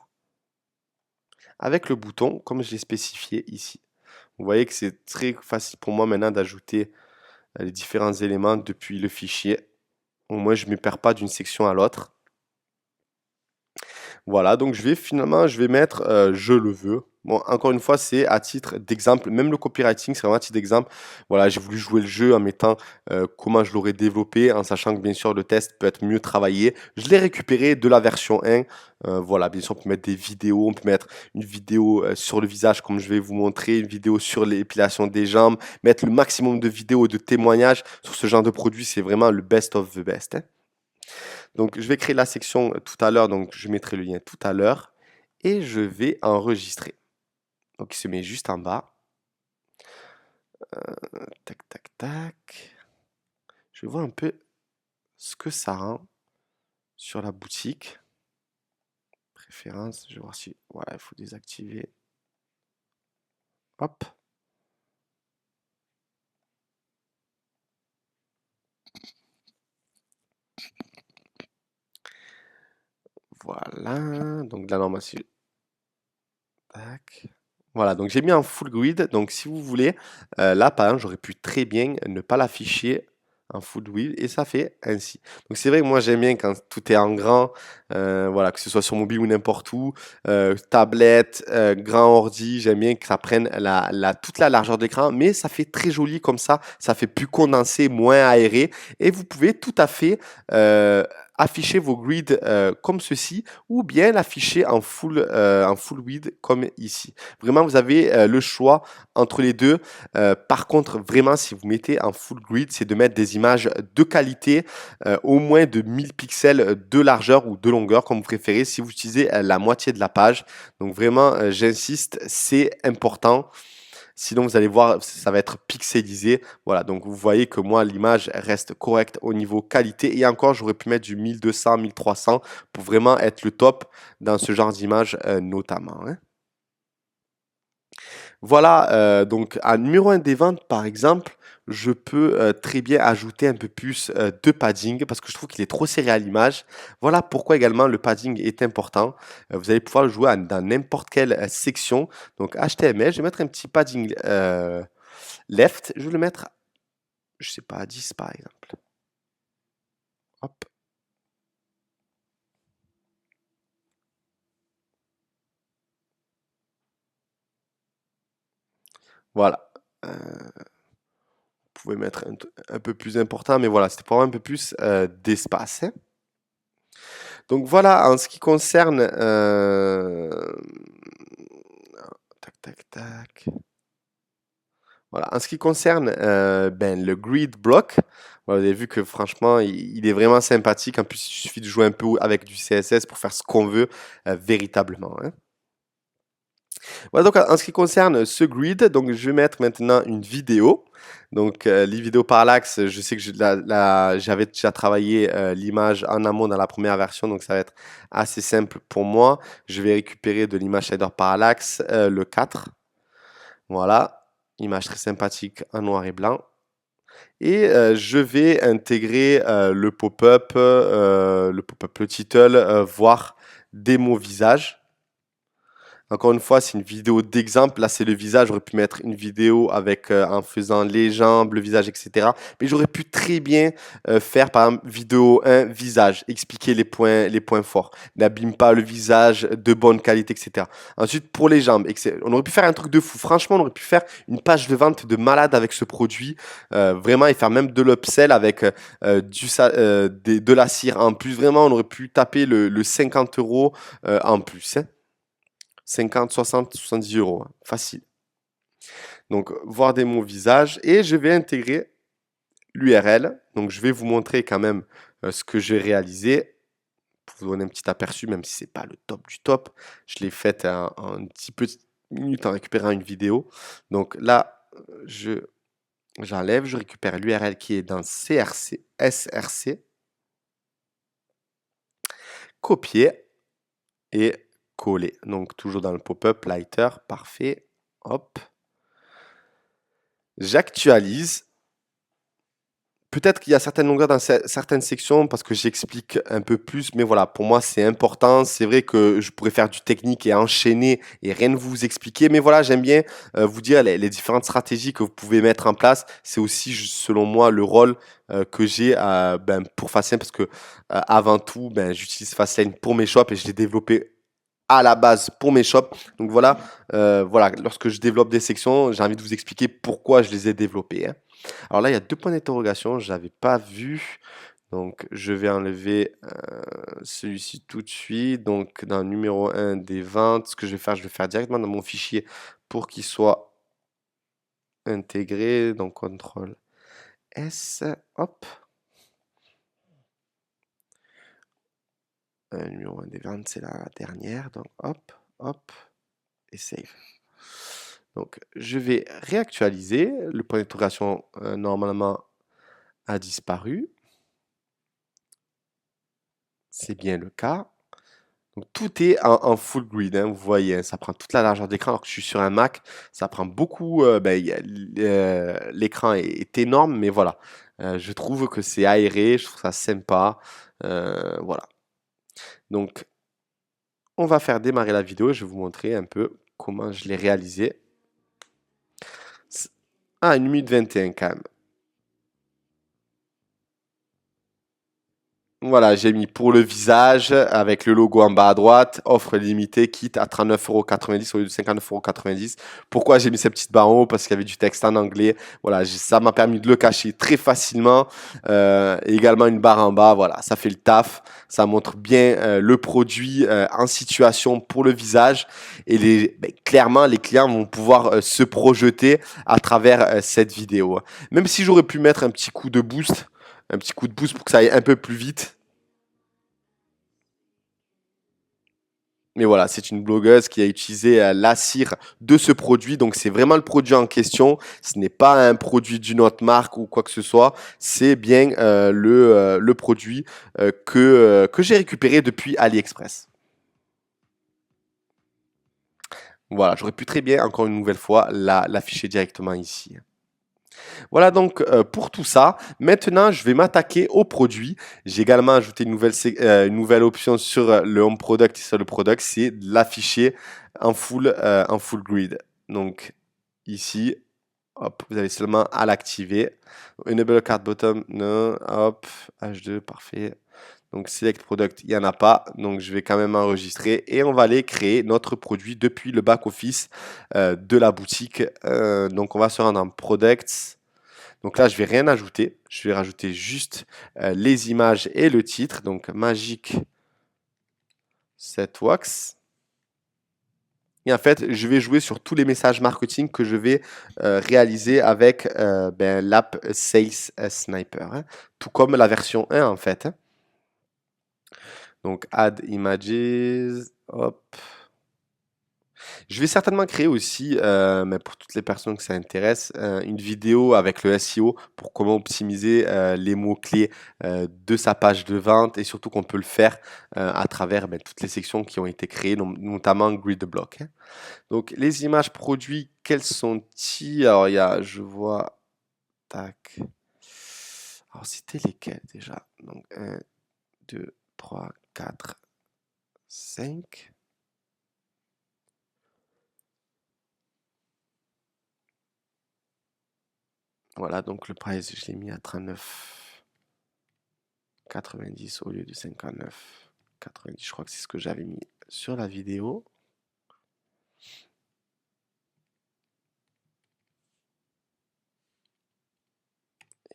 Avec le bouton, comme je l'ai spécifié ici. Vous voyez que c'est très facile pour moi maintenant d'ajouter les différents éléments depuis le fichier. Au moins, je ne me perds pas d'une section à l'autre. Voilà, donc je vais mettre je le veux. Bon, encore une fois, c'est à titre d'exemple. Même le copywriting, c'est vraiment à titre d'exemple. Voilà, j'ai voulu jouer le jeu en mettant comment je l'aurais développé, en sachant que bien sûr le test peut être mieux travaillé. Je l'ai récupéré de la version 1. Voilà, bien sûr, on peut mettre des vidéos, on peut mettre une vidéo sur le visage, comme je vais vous montrer, une vidéo sur l'épilation des jambes, mettre le maximum de vidéos et de témoignages sur ce genre de produit. C'est vraiment le best of the best, hein. Donc, je vais créer la section tout à l'heure, donc je mettrai le lien tout à l'heure et je vais enregistrer. Donc, il se met juste en bas. Tac, tac, tac. Je vais voir un peu ce que ça rend sur la boutique. Préférence, je vais voir si. Voilà, il faut désactiver. Hop. Voilà. Donc, la norme, tac. Voilà, donc j'ai mis en full grid. Donc, si vous voulez, là, par exemple, j'aurais pu très bien ne pas l'afficher en full grid et ça fait ainsi. Donc, c'est vrai que moi, j'aime bien quand tout est en grand, voilà, que ce soit sur mobile ou n'importe où, tablette, grand ordi, j'aime bien que ça prenne toute la largeur d'écran, mais ça fait très joli comme ça fait plus condensé, moins aéré et vous pouvez tout à fait afficher vos grids comme ceci ou bien l'afficher en full width comme ici. Vraiment, vous avez le choix entre les deux. Par contre, vraiment, si vous mettez en full grid, c'est de mettre des images de qualité, au moins de 1000 pixels de largeur ou de longueur, comme vous préférez, si vous utilisez la moitié de la page. Donc vraiment, j'insiste, c'est important. Sinon, vous allez voir, ça va être pixelisé. Voilà, donc vous voyez que moi, l'image reste correcte au niveau qualité. Et encore, j'aurais pu mettre du 1200, 1300 pour vraiment être le top dans ce genre d'image notamment, hein. Voilà, donc à numéro 1 des ventes, par exemple, je peux très bien ajouter un peu plus de padding parce que je trouve qu'il est trop serré à l'image. Voilà pourquoi également le padding est important. Vous allez pouvoir le jouer dans n'importe quelle section. Donc HTML, je vais mettre un petit padding left, je vais le mettre, je sais pas, à 10 par exemple. Hop, voilà. Vous pouvez mettre un peu plus important, mais voilà, c'était pour avoir un peu plus d'espace, hein. Donc voilà, en ce qui concerne tac, tac, tac. Voilà, En ce qui concerne le grid block, voilà, vous avez vu que franchement, il est vraiment sympathique. En plus, il suffit de jouer un peu avec du CSS pour faire ce qu'on veut véritablement, hein. Voilà, donc en ce qui concerne ce grid, donc je vais mettre maintenant une vidéo. Donc les vidéos parallaxe, je sais que j'avais déjà travaillé l'image en amont dans la première version, donc ça va être assez simple pour moi. Je vais récupérer de l'image shader parallaxe, le 4. Voilà, image très sympathique en noir et blanc. Et je vais intégrer le title, voire démo visage. Encore une fois, c'est une vidéo d'exemple. Là, c'est le visage. J'aurais pu mettre une vidéo avec en faisant les jambes, le visage, etc. Mais j'aurais pu très bien faire, par exemple, vidéo 1, visage, expliquer les points forts. N'abîme pas le visage, de bonne qualité, etc. Ensuite, pour les jambes, on aurait pu faire un truc de fou. Franchement, on aurait pu faire une page de vente de malade avec ce produit. Vraiment, et faire même de l'upsell avec de la cire en plus. Vraiment, on aurait pu taper le 50 € en plus, hein. 50, 60, 70 €, hein, facile. Donc, voir des mots visage et je vais intégrer l'URL. Donc, je vais vous montrer quand même ce que j'ai réalisé pour vous donner un petit aperçu, même si c'est pas le top du top. Je l'ai fait en un petit peu minutes en récupérant une vidéo. Donc là, j'enlève, je récupère l'URL qui est dans CRC, SRC, copier et coller. Donc toujours dans le pop-up lighter, parfait. Hop. J'actualise. Peut-être qu'il y a certaines longueurs dans certaines sections parce que j'explique un peu plus, mais voilà, pour moi c'est important. C'est vrai que je pourrais faire du technique et enchaîner et rien de vous expliquer, mais voilà, j'aime bien vous dire les différentes stratégies que vous pouvez mettre en place. C'est aussi, selon moi, le rôle que j'ai pour Fastlane parce que avant tout, j'utilise Fastlane pour mes shops et je l'ai développé à la base pour mes shops. Donc voilà, lorsque je développe des sections, j'ai envie de vous expliquer pourquoi je les ai développées, hein. Alors là, il y a deux points d'interrogation, je n'avais pas vu. Donc, je vais enlever celui-ci tout de suite. Donc, dans le numéro 1 des ventes, ce que je vais faire directement dans mon fichier pour qu'il soit intégré. Donc, CTRL S, hop. Numéro 1 des ventes, c'est la dernière. Donc, hop, hop, et save. Donc, je vais réactualiser. Le point d'interrogation, normalement, a disparu. C'est bien le cas. Donc, tout est en full grid, hein, vous voyez, hein, ça prend toute la largeur d'écran. Alors que je suis sur un Mac, ça prend beaucoup. L'écran est énorme, mais voilà. Je trouve que c'est aéré, je trouve ça sympa. Voilà. Donc, on va faire démarrer la vidéo. Je vais vous montrer un peu comment je l'ai réalisé. Ah, 1 minute 21 quand même. Voilà, j'ai mis pour le visage avec le logo en bas à droite, offre limitée, kit à 39,90 € au lieu de 59,90 €. Pourquoi j'ai mis cette petite barre en haut? Parce qu'il y avait du texte en anglais. Voilà, ça m'a permis de le cacher très facilement. Et également une barre en bas, voilà, ça fait le taf. Ça montre bien le produit en situation pour le visage. Et clairement, les clients vont pouvoir se projeter à travers cette vidéo. Même si j'aurais pu mettre un petit coup de boost pour que ça aille un peu plus vite. Mais voilà, c'est une blogueuse qui a utilisé la cire de ce produit. Donc, c'est vraiment le produit en question. Ce n'est pas un produit d'une autre marque ou quoi que ce soit. C'est bien le produit que j'ai récupéré depuis AliExpress. Voilà, j'aurais pu très bien, encore une nouvelle fois, l'afficher directement ici. Voilà donc pour tout ça. Maintenant, je vais m'attaquer au produit. J'ai également ajouté une nouvelle option sur le Home Product et sur le Product, c'est de l'afficher en full grid. Donc ici, hop, vous avez seulement à l'activer. Enable Card Bottom, non, hop, H2, parfait. Donc Select Product, il n'y en a pas. Donc je vais quand même enregistrer et on va aller créer notre produit depuis le back-office de la boutique. Donc on va se rendre en Products. Donc là, je vais rien ajouter. Je vais rajouter juste les images et le titre. Donc Magic Set Wax. Et en fait, je vais jouer sur tous les messages marketing que je vais réaliser avec l'app Sales Sniper, hein, tout comme la version 1 en fait, hein. Donc, add images, hop. Je vais certainement créer aussi, mais pour toutes les personnes que ça intéresse, une vidéo avec le SEO pour comment optimiser les mots-clés de sa page de vente et surtout qu'on peut le faire à travers toutes les sections qui ont été créées, notamment Grid the Block, hein. Donc, les images produits, quelles sont-ils? Alors, il y a, je vois, tac. Alors, c'était lesquelles déjà? Donc, un, 2, 3, 4, 5. Voilà, donc le price, je l'ai mis à 39,90 au lieu de 59,90. Je crois que c'est ce que j'avais mis sur la vidéo.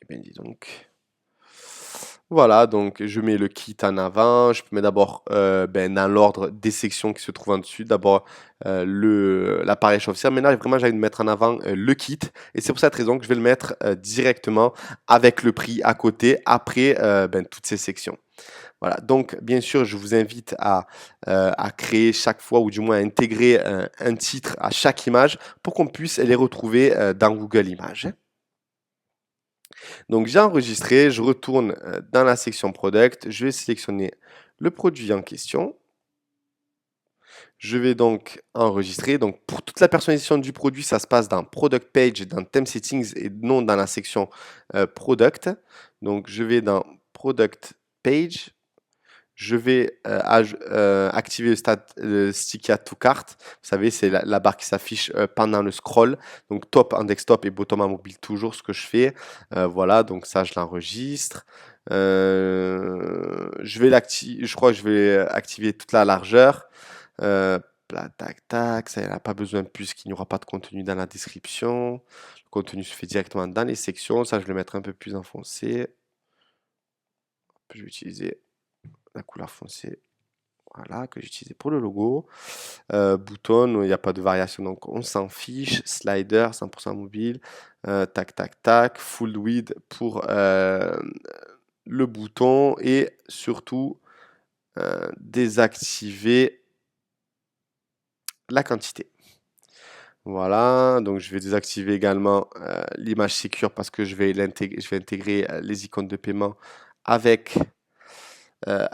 Eh bien, dis donc. Voilà, donc je mets le kit en avant. Je mets d'abord dans l'ordre des sections qui se trouvent en dessus. D'abord l'appareil chauffe-cire. Maintenant, vraiment, j'ai envie de mettre en avant le kit. Et c'est pour cette raison que je vais le mettre directement avec le prix à côté, après toutes ces sections. Voilà, donc bien sûr, je vous invite à créer chaque fois, ou du moins à intégrer un titre à chaque image pour qu'on puisse les retrouver dans Google Images. Donc j'ai enregistré, je retourne dans la section Product, je vais sélectionner le produit en question. Je vais donc enregistrer. Donc pour toute la personnalisation du produit, ça se passe dans Product Page, dans Theme Settings et non dans la section Product. Donc je vais dans Product Page. Je vais activer le Sticky Add to Cart. Vous savez, c'est la barre qui s'affiche pendant le scroll. Donc top en desktop et bottom en mobile, toujours ce que je fais. Voilà, donc ça, je l'enregistre. Je crois que je vais activer toute la largeur. Tac, tac, ça, il n'y a pas besoin puisqu'il n'y aura pas de contenu dans la description. Le contenu se fait directement dans les sections. Ça, je vais le mettre un peu plus enfoncé. Je vais utiliser la couleur foncée, voilà, que j'ai utilisé pour le logo. Bouton, il n'y a pas de variation, donc on s'en fiche. Slider, 100% mobile. Tac, tac, tac. Full width pour le bouton et surtout désactiver la quantité. Voilà, donc je vais désactiver également l'image secure parce que je vais intégrer les icônes de paiement avec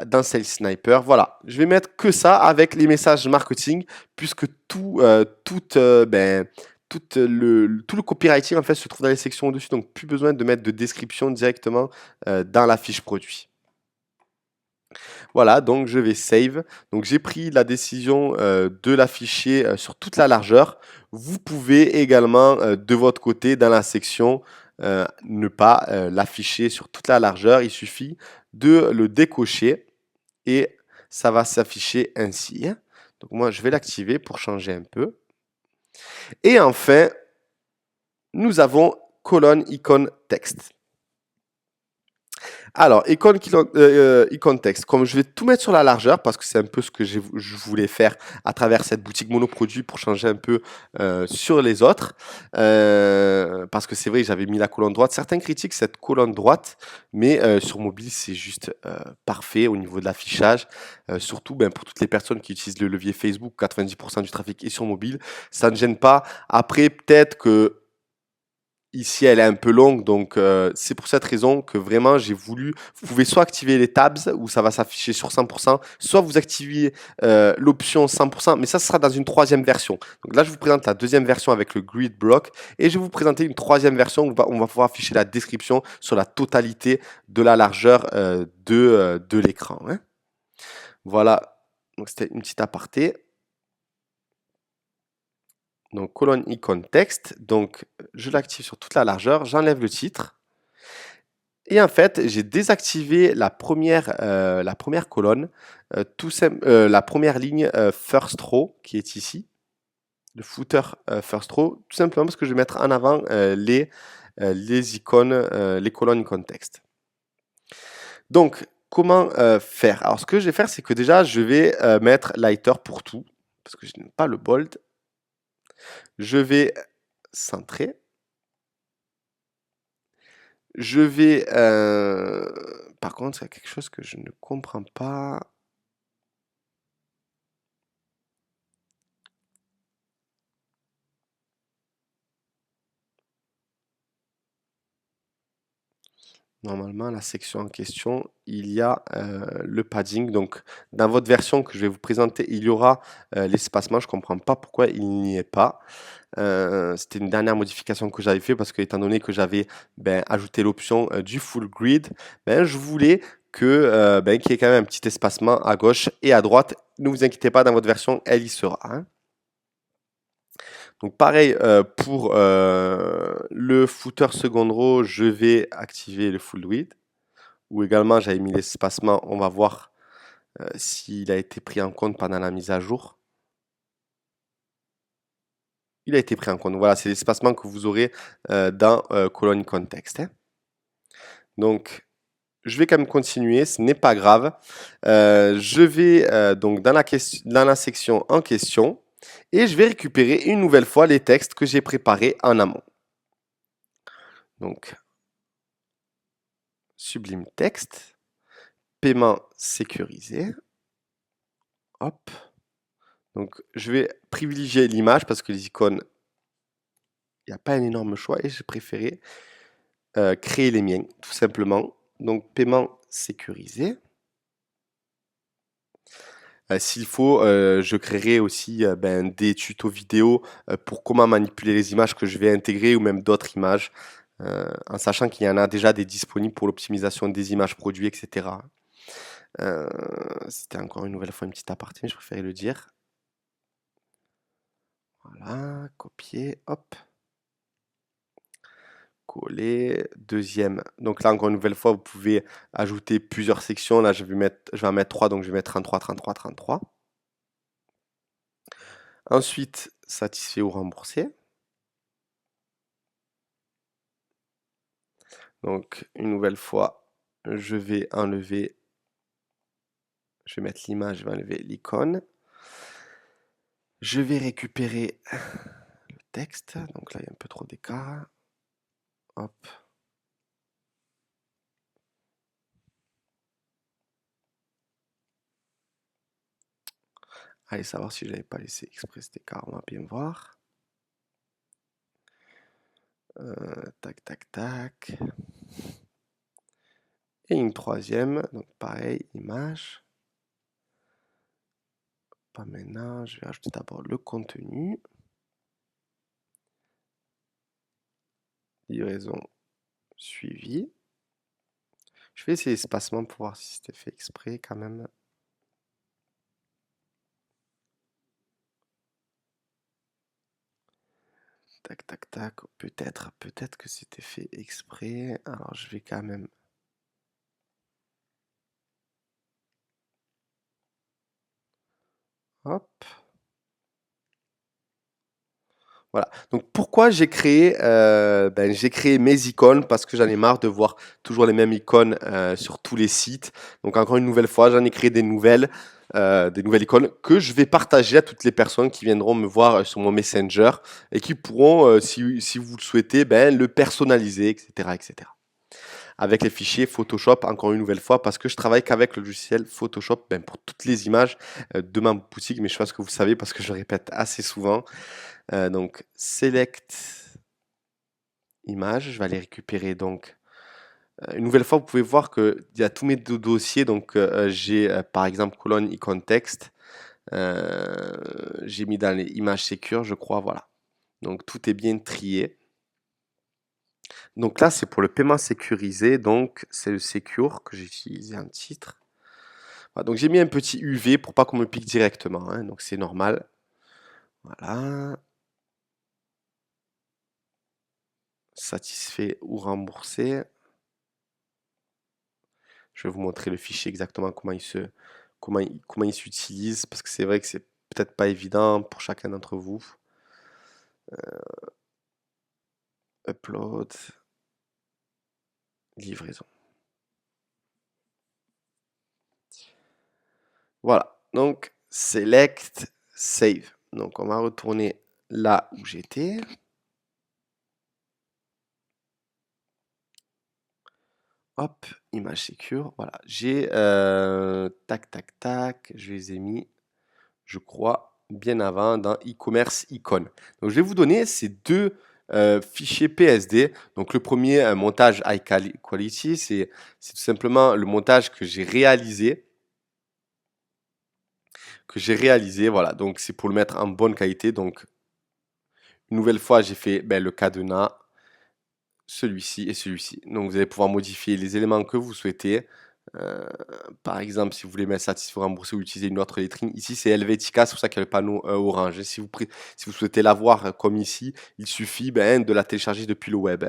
dans Sales Sniper. Voilà, je vais mettre que ça avec les messages marketing puisque tout le copywriting en fait se trouve dans les sections au-dessus, donc plus besoin de mettre de description directement dans la fiche produit. Voilà, donc je vais save. Donc j'ai pris la décision de l'afficher sur toute la largeur. Vous pouvez également de votre côté dans la section ne pas l'afficher sur toute la largeur. Il suffit de le décocher et ça va s'afficher ainsi. Donc moi je vais l'activer pour changer un peu. Et enfin, nous avons colonne icône texte. Alors, icône texte, comme je vais tout mettre sur la largeur, parce que c'est un peu ce que je voulais faire à travers cette boutique monoproduit pour changer un peu sur les autres, parce que c'est vrai que j'avais mis la colonne droite. Certains critiquent cette colonne droite, mais sur mobile, c'est juste parfait au niveau de l'affichage, surtout pour toutes les personnes qui utilisent le levier Facebook, 90% du trafic est sur mobile, ça ne gêne pas. Après, peut-être que ici, elle est un peu longue, donc c'est pour cette raison que vraiment j'ai voulu. Vous pouvez soit activer les tabs où ça va s'afficher sur 100%, soit vous activez l'option 100%, mais ça sera dans une troisième version. Donc là, je vous présente la deuxième version avec le grid block et je vais vous présenter une troisième version où on va pouvoir afficher la description sur la totalité de la largeur de l'écran, hein. Voilà, donc c'était une petite aparté. Donc colonne icône texte, donc je l'active sur toute la largeur, j'enlève le titre. Et en fait, j'ai désactivé la première colonne, la première ligne first row qui est ici, le footer first row, tout simplement parce que je vais mettre en avant les icônes, les colonnes icônes texte. Donc, comment faire? Alors, ce que je vais faire, c'est que déjà, je vais mettre lighter pour tout. parce que je n'aime pas le bold. Je vais centrer. Je vais... par contre, il y a quelque chose que je ne comprends pas. Normalement, la section en question, il y a le padding. Donc, dans votre version que je vais vous présenter, il y aura l'espacement. Je ne comprends pas pourquoi il n'y est pas. C'était une dernière modification que j'avais fait parce que, étant donné que j'avais ajouté l'option du full grid, je voulais que qu'il y ait quand même un petit espacement à gauche et à droite. Ne vous inquiétez pas, dans votre version, elle y sera, hein. Donc pareil pour le footer second row, je vais activer le full width. Ou également j'avais mis l'espacement, on va voir s'il a été pris en compte pendant la mise à jour. Il a été pris en compte. Voilà, c'est l'espacement que vous aurez dans colonne context, hein. Donc je vais quand même continuer, ce n'est pas grave. Je vais donc dans la section en question et je vais récupérer une nouvelle fois les textes que j'ai préparés en amont. Donc, Sublime Texte, paiement sécurisé. Hop. Donc, je vais privilégier l'image parce que les icônes, il n'y a pas un énorme choix et j'ai préféré créer les miens, tout simplement. Donc, paiement sécurisé. S'il faut, je créerai aussi des tutos vidéo pour comment manipuler les images que je vais intégrer ou même d'autres images, en sachant qu'il y en a déjà des disponibles pour l'optimisation des images produits, etc. C'était encore une nouvelle fois une petite aparté, mais je préférais le dire. Voilà, copier, hop. Coller, deuxième. Donc là, encore une nouvelle fois, vous pouvez ajouter plusieurs sections. Là, je vais en mettre 3, donc je vais mettre 33, 33, 33. Ensuite, satisfait ou remboursé. Donc, une nouvelle fois, je vais enlever, je vais mettre l'image, je vais enlever l'icône. Je vais récupérer le texte. Donc là, il y a un peu trop d'écart. Hop. Allez savoir si je n'avais pas laissé exprès cet écart, on va bien voir. Tac, tac, tac. Et une troisième, donc pareil, image. Pas maintenant, je vais ajouter d'abord le contenu. Livraison suivie. Je vais essayer l'espacement pour voir si c'était fait exprès quand même. Tac, tac, tac. Peut-être que c'était fait exprès. Alors, je vais quand même... Hop. Voilà. Donc, pourquoi j'ai créé mes icônes? Parce que j'en ai marre de voir toujours les mêmes icônes sur tous les sites. Donc, encore une nouvelle fois, j'en ai créé des nouvelles icônes que je vais partager à toutes les personnes qui viendront me voir sur mon Messenger et qui pourront, si vous le souhaitez, le personnaliser, etc., etc. Avec les fichiers Photoshop, encore une nouvelle fois, parce que je travaille qu'avec le logiciel Photoshop pour toutes les images de ma boutique, mais je pense que vous savez parce que je répète assez souvent. Donc, Select Images, je vais aller récupérer donc une nouvelle fois, vous pouvez voir qu'il y a tous mes dossiers. Donc, j'ai par exemple colonne icône texte. J'ai mis dans les images sécures, je crois. Voilà. Donc, tout est bien trié. Donc là, c'est pour le paiement sécurisé. Donc, c'est le Secure que j'ai utilisé en titre. Voilà, donc, j'ai mis un petit UV pour pas qu'on me pique directement, hein, donc, c'est normal. Voilà. Satisfait ou remboursé. Je vais vous montrer le fichier exactement comment il s'utilise parce que c'est vrai que c'est peut-être pas évident pour chacun d'entre vous. Upload, livraison. Voilà, donc select, save. Donc on va retourner là où j'étais. Hop, image secure. Voilà, j'ai tac tac tac, je les ai mis, je crois, bien avant dans e-commerce icône. Donc je vais vous donner ces deux fichiers PSD. Donc le premier, montage high quality, c'est tout simplement le montage que j'ai réalisé. Voilà. Donc c'est pour le mettre en bonne qualité. Donc une nouvelle fois, j'ai fait le cadenas, celui-ci et celui-ci. Donc vous allez pouvoir modifier les éléments que vous souhaitez. Euh, Par exemple, si vous voulez mettre satisfait rembourser ou utiliser une autre lettrine, ici c'est Helvetica, c'est pour ça qu'il y a le panneau orange. Et si vous souhaitez l'avoir comme ici, il suffit de la télécharger depuis le web.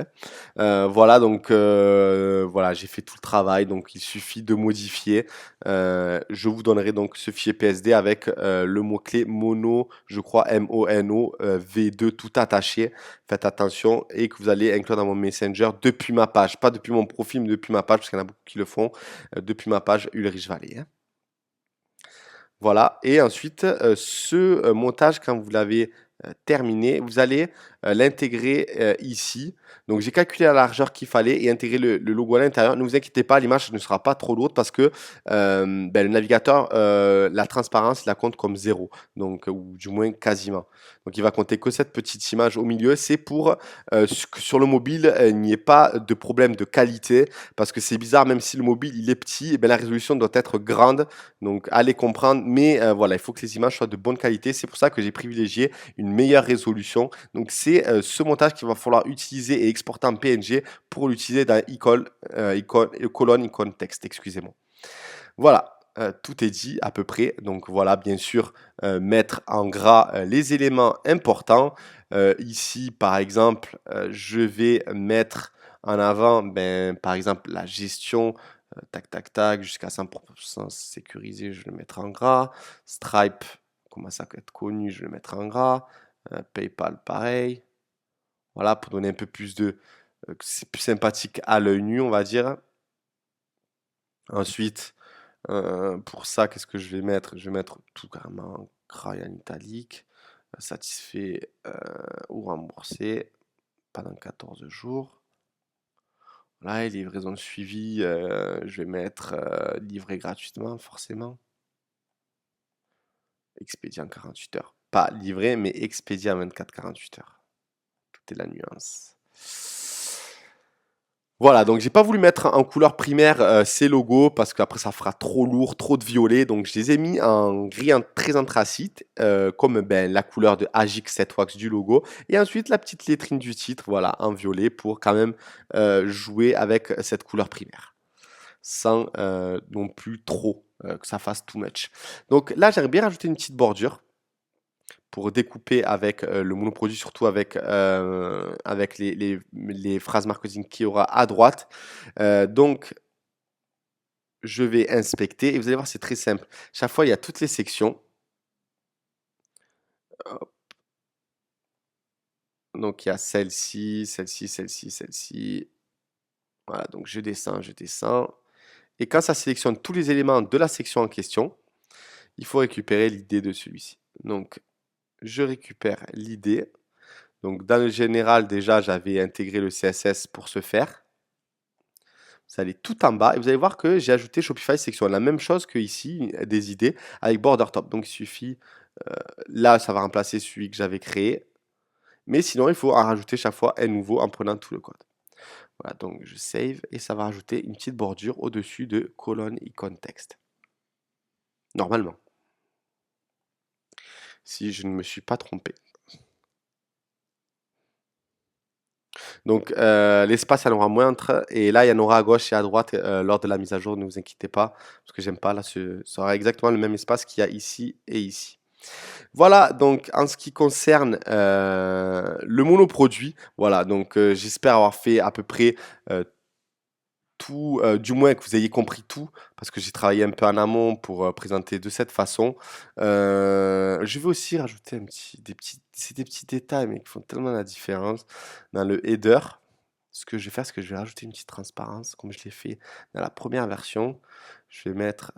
Voilà, donc voilà, j'ai fait tout le travail, donc il suffit de modifier. Je vous donnerai donc ce fichier PSD avec le mot-clé mono, je crois MONO, V2 tout attaché. Faites attention et que vous allez inclure dans mon Messenger depuis ma page, pas depuis mon profil, mais depuis ma page, parce qu'il y en a beaucoup qui le font, depuis ma page Ulrich Valley. Hein. Voilà, et ensuite, ce montage, quand vous l'avez terminé, vous allez l'intégrer ici. Donc, j'ai calculé la largeur qu'il fallait et intégré le logo à l'intérieur. Ne vous inquiétez pas, l'image ne sera pas trop lourde parce que le navigateur, la transparence, il la compte comme zéro, donc, ou du moins quasiment. Donc, il va compter que cette petite image au milieu. C'est pour que sur le mobile, il n'y ait pas de problème de qualité parce que c'est bizarre, même si le mobile il est petit, la résolution doit être grande. Donc, allez comprendre, mais voilà, il faut que les images soient de bonne qualité. C'est pour ça que j'ai privilégié une meilleure résolution. Donc, c'est ce montage qu'il va falloir utiliser et exporter en PNG pour l'utiliser dans colonne icône texte, excusez-moi. Voilà, tout est dit à peu près. Donc, voilà, bien sûr, mettre en gras les éléments importants. Ici, par exemple, je vais mettre en avant, par exemple, la gestion tac, tac, tac, jusqu'à 100% sécurisé, je le mettrai en gras. Stripe, commence à être connu, je le mettrai en gras. PayPal, pareil. Voilà, pour donner un peu plus de... c'est plus sympathique à l'œil nu, on va dire. Ensuite, pour ça, qu'est-ce que je vais mettre? Je vais mettre tout carrément en gras et en italique. Satisfait ou remboursé pendant 14 jours. Là, et livraison de suivi, je vais mettre livré gratuitement, forcément. Expédié en 48 heures. Pas livré, mais expédié en 24-48 heures. Tout est la nuance. Voilà, donc j'ai pas voulu mettre en couleur primaire ces logos parce qu'après ça fera trop lourd, trop de violet. Donc je les ai mis en gris très anthracite, comme la couleur de Agix 7 Wax du logo. Et ensuite la petite lettrine du titre, voilà, en violet pour quand même jouer avec cette couleur primaire. Sans non plus trop que ça fasse too much. Donc là j'aimerais bien rajouter une petite bordure pour découper avec le monoproduit, surtout avec les phrases marketing qu'il y aura à droite. Donc, je vais inspecter et vous allez voir, c'est très simple. Chaque fois, il y a toutes les sections. Donc, il y a celle-ci, celle-ci, celle-ci, celle-ci. Voilà, donc je descends, je descends. Et quand ça sélectionne tous les éléments de la section en question, il faut récupérer l'idée de celui-ci. Donc, je récupère l'idée. Donc, dans le général, déjà, j'avais intégré le CSS pour ce faire. Vous allez tout en bas et vous allez voir que j'ai ajouté Shopify section. La même chose que ici, des idées avec border top. Donc, il suffit, là, ça va remplacer celui que j'avais créé. Mais sinon, il faut en rajouter chaque fois un nouveau en prenant tout le code. Voilà, donc je save et ça va rajouter une petite bordure au-dessus de colonne icône texte. Normalement. Si je ne me suis pas trompé. Donc l'espace, il y en aura moins entre, et là, il y en aura à gauche et à droite lors de la mise à jour, ne vous inquiétez pas, parce que j'aime pas, là, ça aura exactement le même espace qu'il y a ici et ici. Voilà, donc en ce qui concerne le monoproduit, voilà, donc j'espère avoir fait à peu près tout, du moins que vous ayez compris tout, parce que j'ai travaillé un peu en amont pour présenter de cette façon. Je vais aussi rajouter c'est des petits détails, mais qui font tellement la différence dans le header. Ce que je vais faire, c'est que je vais rajouter une petite transparence, comme je l'ai fait dans la première version. Je vais mettre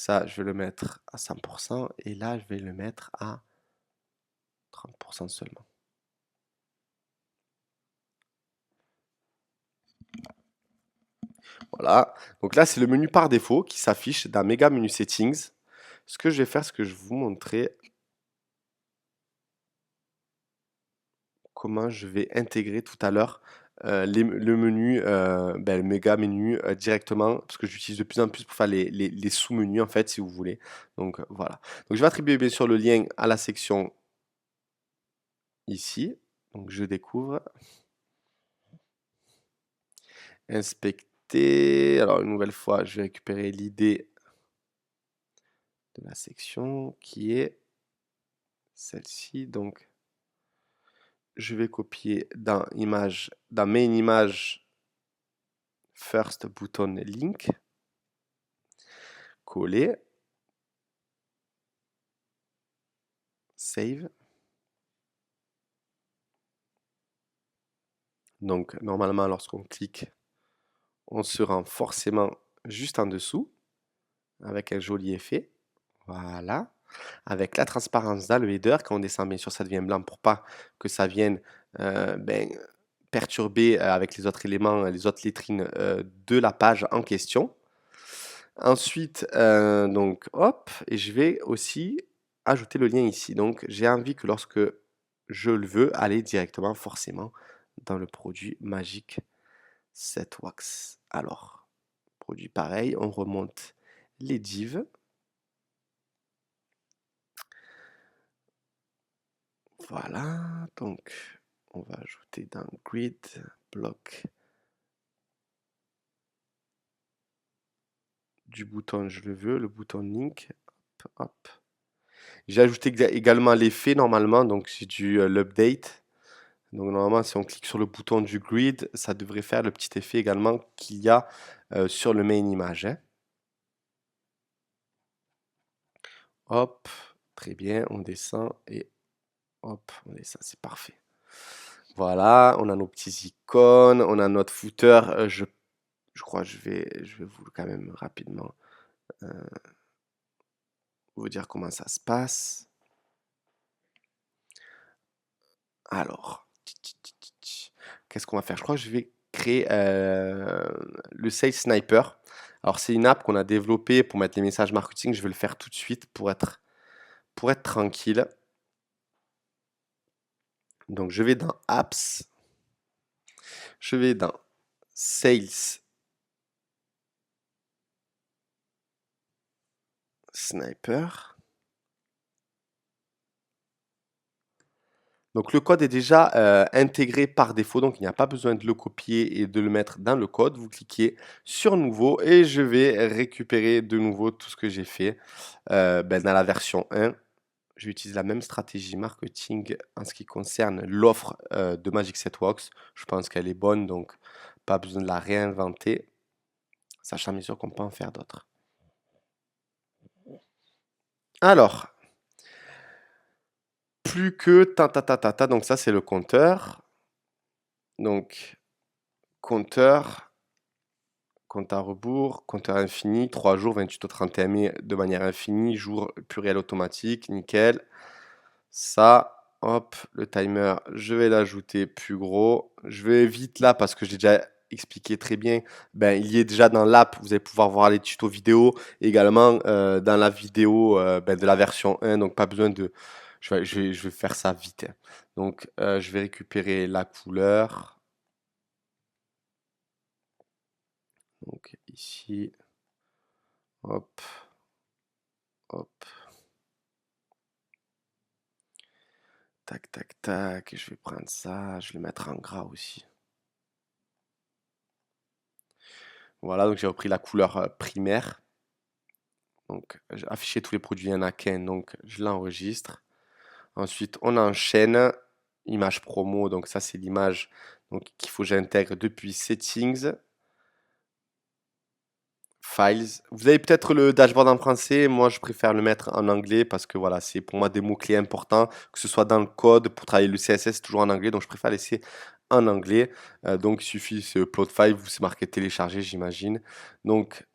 Ça, je vais le mettre à 100% et là, je vais le mettre à 30% seulement. Voilà. Donc là, c'est le menu par défaut qui s'affiche dans Mega Menu Settings. Ce que je vais faire, c'est que je vais vous montrer comment je vais intégrer tout à l'heure le menu, le méga menu directement, parce que j'utilise de plus en plus pour faire les sous-menus en fait, si vous voulez. Donc voilà. Donc je vais attribuer bien sûr le lien à la section ici. Donc je découvre. Inspecter. Alors une nouvelle fois, je vais récupérer l'idée de la section qui est celle-ci. Donc je vais copier dans image, dans main image first button link, coller, save. Donc normalement lorsqu'on clique, on se rend forcément juste en dessous avec un joli effet. Voilà. Avec la transparence dans le header, quand on descend bien sûr ça devient blanc pour pas que ça vienne perturber avec les autres éléments, les autres lettrines de la page en question. Ensuite, donc hop, et je vais aussi ajouter le lien ici. Donc j'ai envie que lorsque je le veux, aller directement forcément dans le produit magique Set Wax. Alors, produit pareil, on remonte les divs. Voilà, donc on va ajouter dans grid, bloc du bouton je le veux, le bouton link. Hop, hop. J'ai ajouté également l'effet normalement, donc c'est du l'update. Donc normalement, si on clique sur le bouton du grid, ça devrait faire le petit effet également qu'il y a sur le main image, hein. Hop, très bien, on descend et hop, on descend, c'est parfait. Voilà, on a nos petits icônes, on a notre footer. Je crois que je vais vous quand même rapidement vous dire comment ça se passe. Alors, qu'est-ce qu'on va faire? Je crois que je vais créer le Sales Sniper. Alors, c'est une app qu'on a développée pour mettre les messages marketing. Je vais le faire tout de suite pour être tranquille. Donc, je vais dans Apps. Je vais dans Sales Sniper. Donc le code est déjà intégré par défaut, donc il n'y a pas besoin de le copier et de le mettre dans le code. Vous cliquez sur Nouveau et je vais récupérer de nouveau tout ce que j'ai fait dans la version 1. J'utilise la même stratégie marketing en ce qui concerne l'offre de Magic Set Wax. Je pense qu'elle est bonne, donc pas besoin de la réinventer, sachant bien sûr qu'on peut en faire d'autres. Alors, plus que ta, donc ça c'est le compteur. Donc, compteur, compte à rebours, compteur infini, 3 jours, 28 au 31 mai de manière infinie, jour pluriel automatique, nickel. Ça, hop, le timer, je vais l'ajouter plus gros. Je vais vite là parce que j'ai déjà expliqué très bien. Ben, il y est déjà dans l'app, vous allez pouvoir voir les tutos vidéo, également dans la vidéo de la version 1, donc pas besoin de... je vais faire ça vite, hein. Donc, je vais récupérer la couleur. Donc ici, hop, hop, tac, tac, tac, et je vais prendre ça, je vais le mettre en gras aussi. Voilà, donc j'ai repris la couleur primaire. Donc afficher tous les produits, il n'y en a qu'un, donc je l'enregistre. Ensuite, on enchaîne, image promo, donc ça c'est l'image qu'il faut que j'intègre depuis Settings, Files. Vous avez peut-être le dashboard en français, moi je préfère le mettre en anglais parce que voilà, c'est pour moi des mots-clés importants, que ce soit dans le code, pour travailler le CSS, toujours en anglais, donc je préfère laisser en anglais. Donc il suffit, c'est upload file, vous c'est marqué télécharger, j'imagine. Donc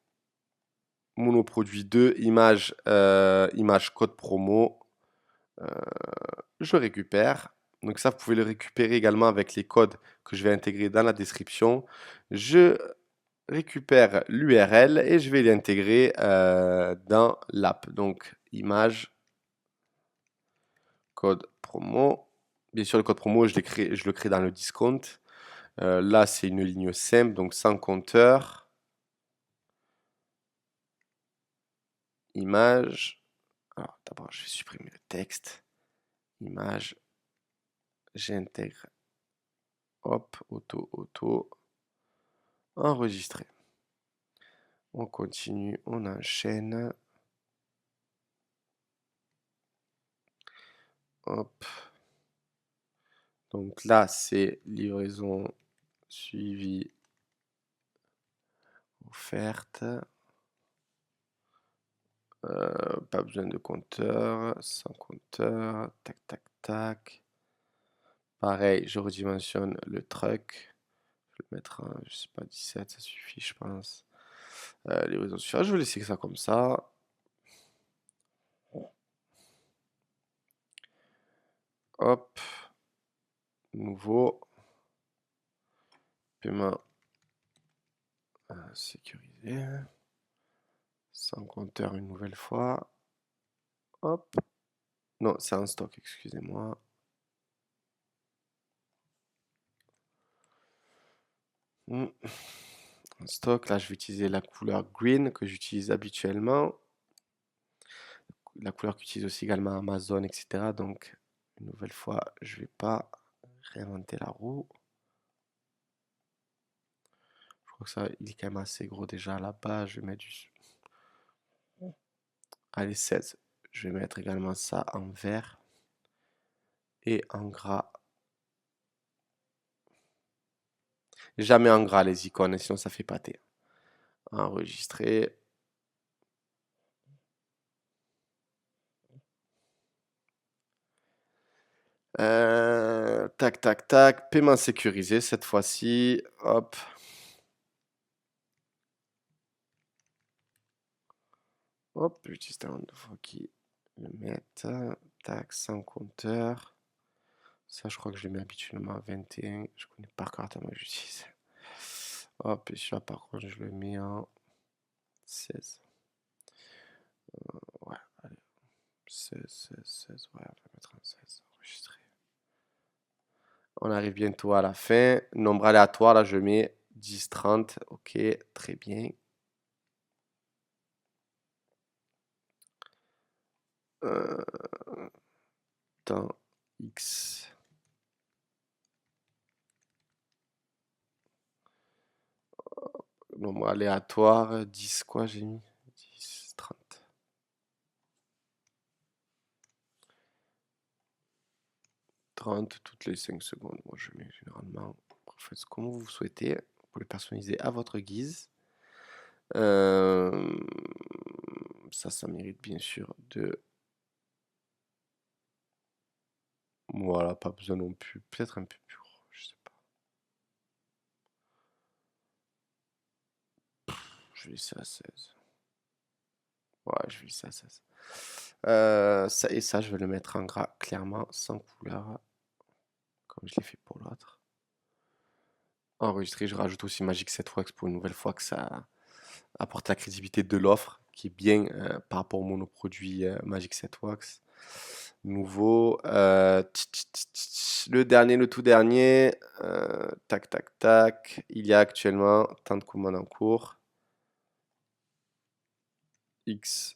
monoproduit 2, image, image code promo. Je récupère. Donc ça, vous pouvez le récupérer également avec les codes que je vais intégrer dans la description. Je récupère l'URL et je vais l'intégrer dans l'app. Donc image, code promo. Bien sûr, le code promo, je le crée dans le discount. Là, c'est une ligne simple, donc sans compteur. Image. Alors, d'abord, je vais supprimer le texte. Image. J'intègre. Hop, auto. Enregistrer. On continue, on enchaîne. Hop. Donc là, c'est livraison suivie offerte. Pas besoin de compteur, sans compteur. Tac. Pareil, je redimensionne le truck. Je vais le mettre à, je sais pas, 17, ça suffit, je pense. Livraison suivante, je vais laisser ça comme ça. Hop. Nouveau. Paiement sécurisé. Sans compteur une nouvelle fois. Hop. Non, c'est en stock, excusez-moi. En stock, là, je vais utiliser la couleur green que j'utilise habituellement. La couleur qu'utilise aussi également Amazon, etc. Donc, une nouvelle fois, je vais pas réinventer la roue. Je crois que ça, il est quand même assez gros déjà là-bas. Je vais mettre du... Allez, 16. Je vais mettre également ça en vert et en gras. Jamais en gras les icônes, sinon ça fait pâter. Enregistrer. Tac. Paiement sécurisé cette fois-ci. Hop. Hop, j'utilise talent de fois qui le mettent. Tac, sans compteur. Ça, je crois que je le mets habituellement à 21. Je connais par cœur tellement j'utilise. Hop, et celui-là, par contre, je le mets en 16. Ouais, allez. 16. Ouais, on va mettre en 16. Enregistrer. On arrive bientôt à la fin. Nombre aléatoire, là, je mets 10, 30. Ok, très bien. Temps X. Nombre aléatoire, 10 quoi j'ai mis 10, 30. 30 toutes les 5 secondes. Moi je mets généralement. Faites comme vous souhaitez. Vous pouvez le personnaliser à votre guise. Euh, ça mérite bien sûr de... Voilà, pas besoin non plus. Peut-être un peu plus gros, je sais pas. Je vais laisser à 16. Ouais, je vais laisser à 16. Ça et ça, je vais le mettre en gras, clairement, sans couleur, comme je l'ai fait pour l'autre. Enregistrer, je rajoute aussi Magic 7 Wax pour une nouvelle fois que ça apporte la crédibilité de l'offre, qui est bien par rapport au monoproduit Magic 7 Wax. Nouveau, le tout dernier, tac. Il y a actuellement tant de commandes en cours. X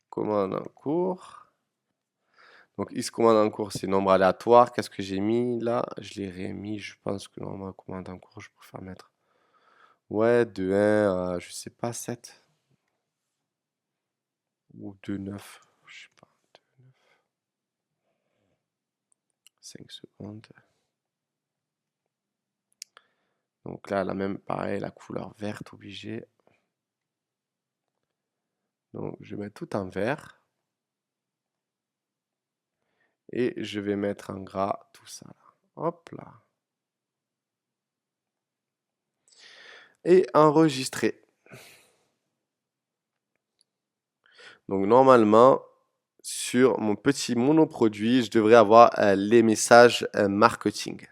commandes en cours. Donc, X commande en cours, c'est nombre aléatoire. Qu'est-ce que j'ai mis là? Je l'ai remis. Je pense que nombre de commandes en cours, je préfère mettre. Ouais, de 1 à, je sais pas, 7. Ou de 9. Je sais pas. 5 secondes. Donc là, la même, pareil, la couleur verte obligée. Donc, je vais mettre tout en vert. Et je vais mettre en gras tout ça là. Hop là. Et enregistrer. Donc normalement, sur mon petit monoproduit, je devrais avoir les messages marketing.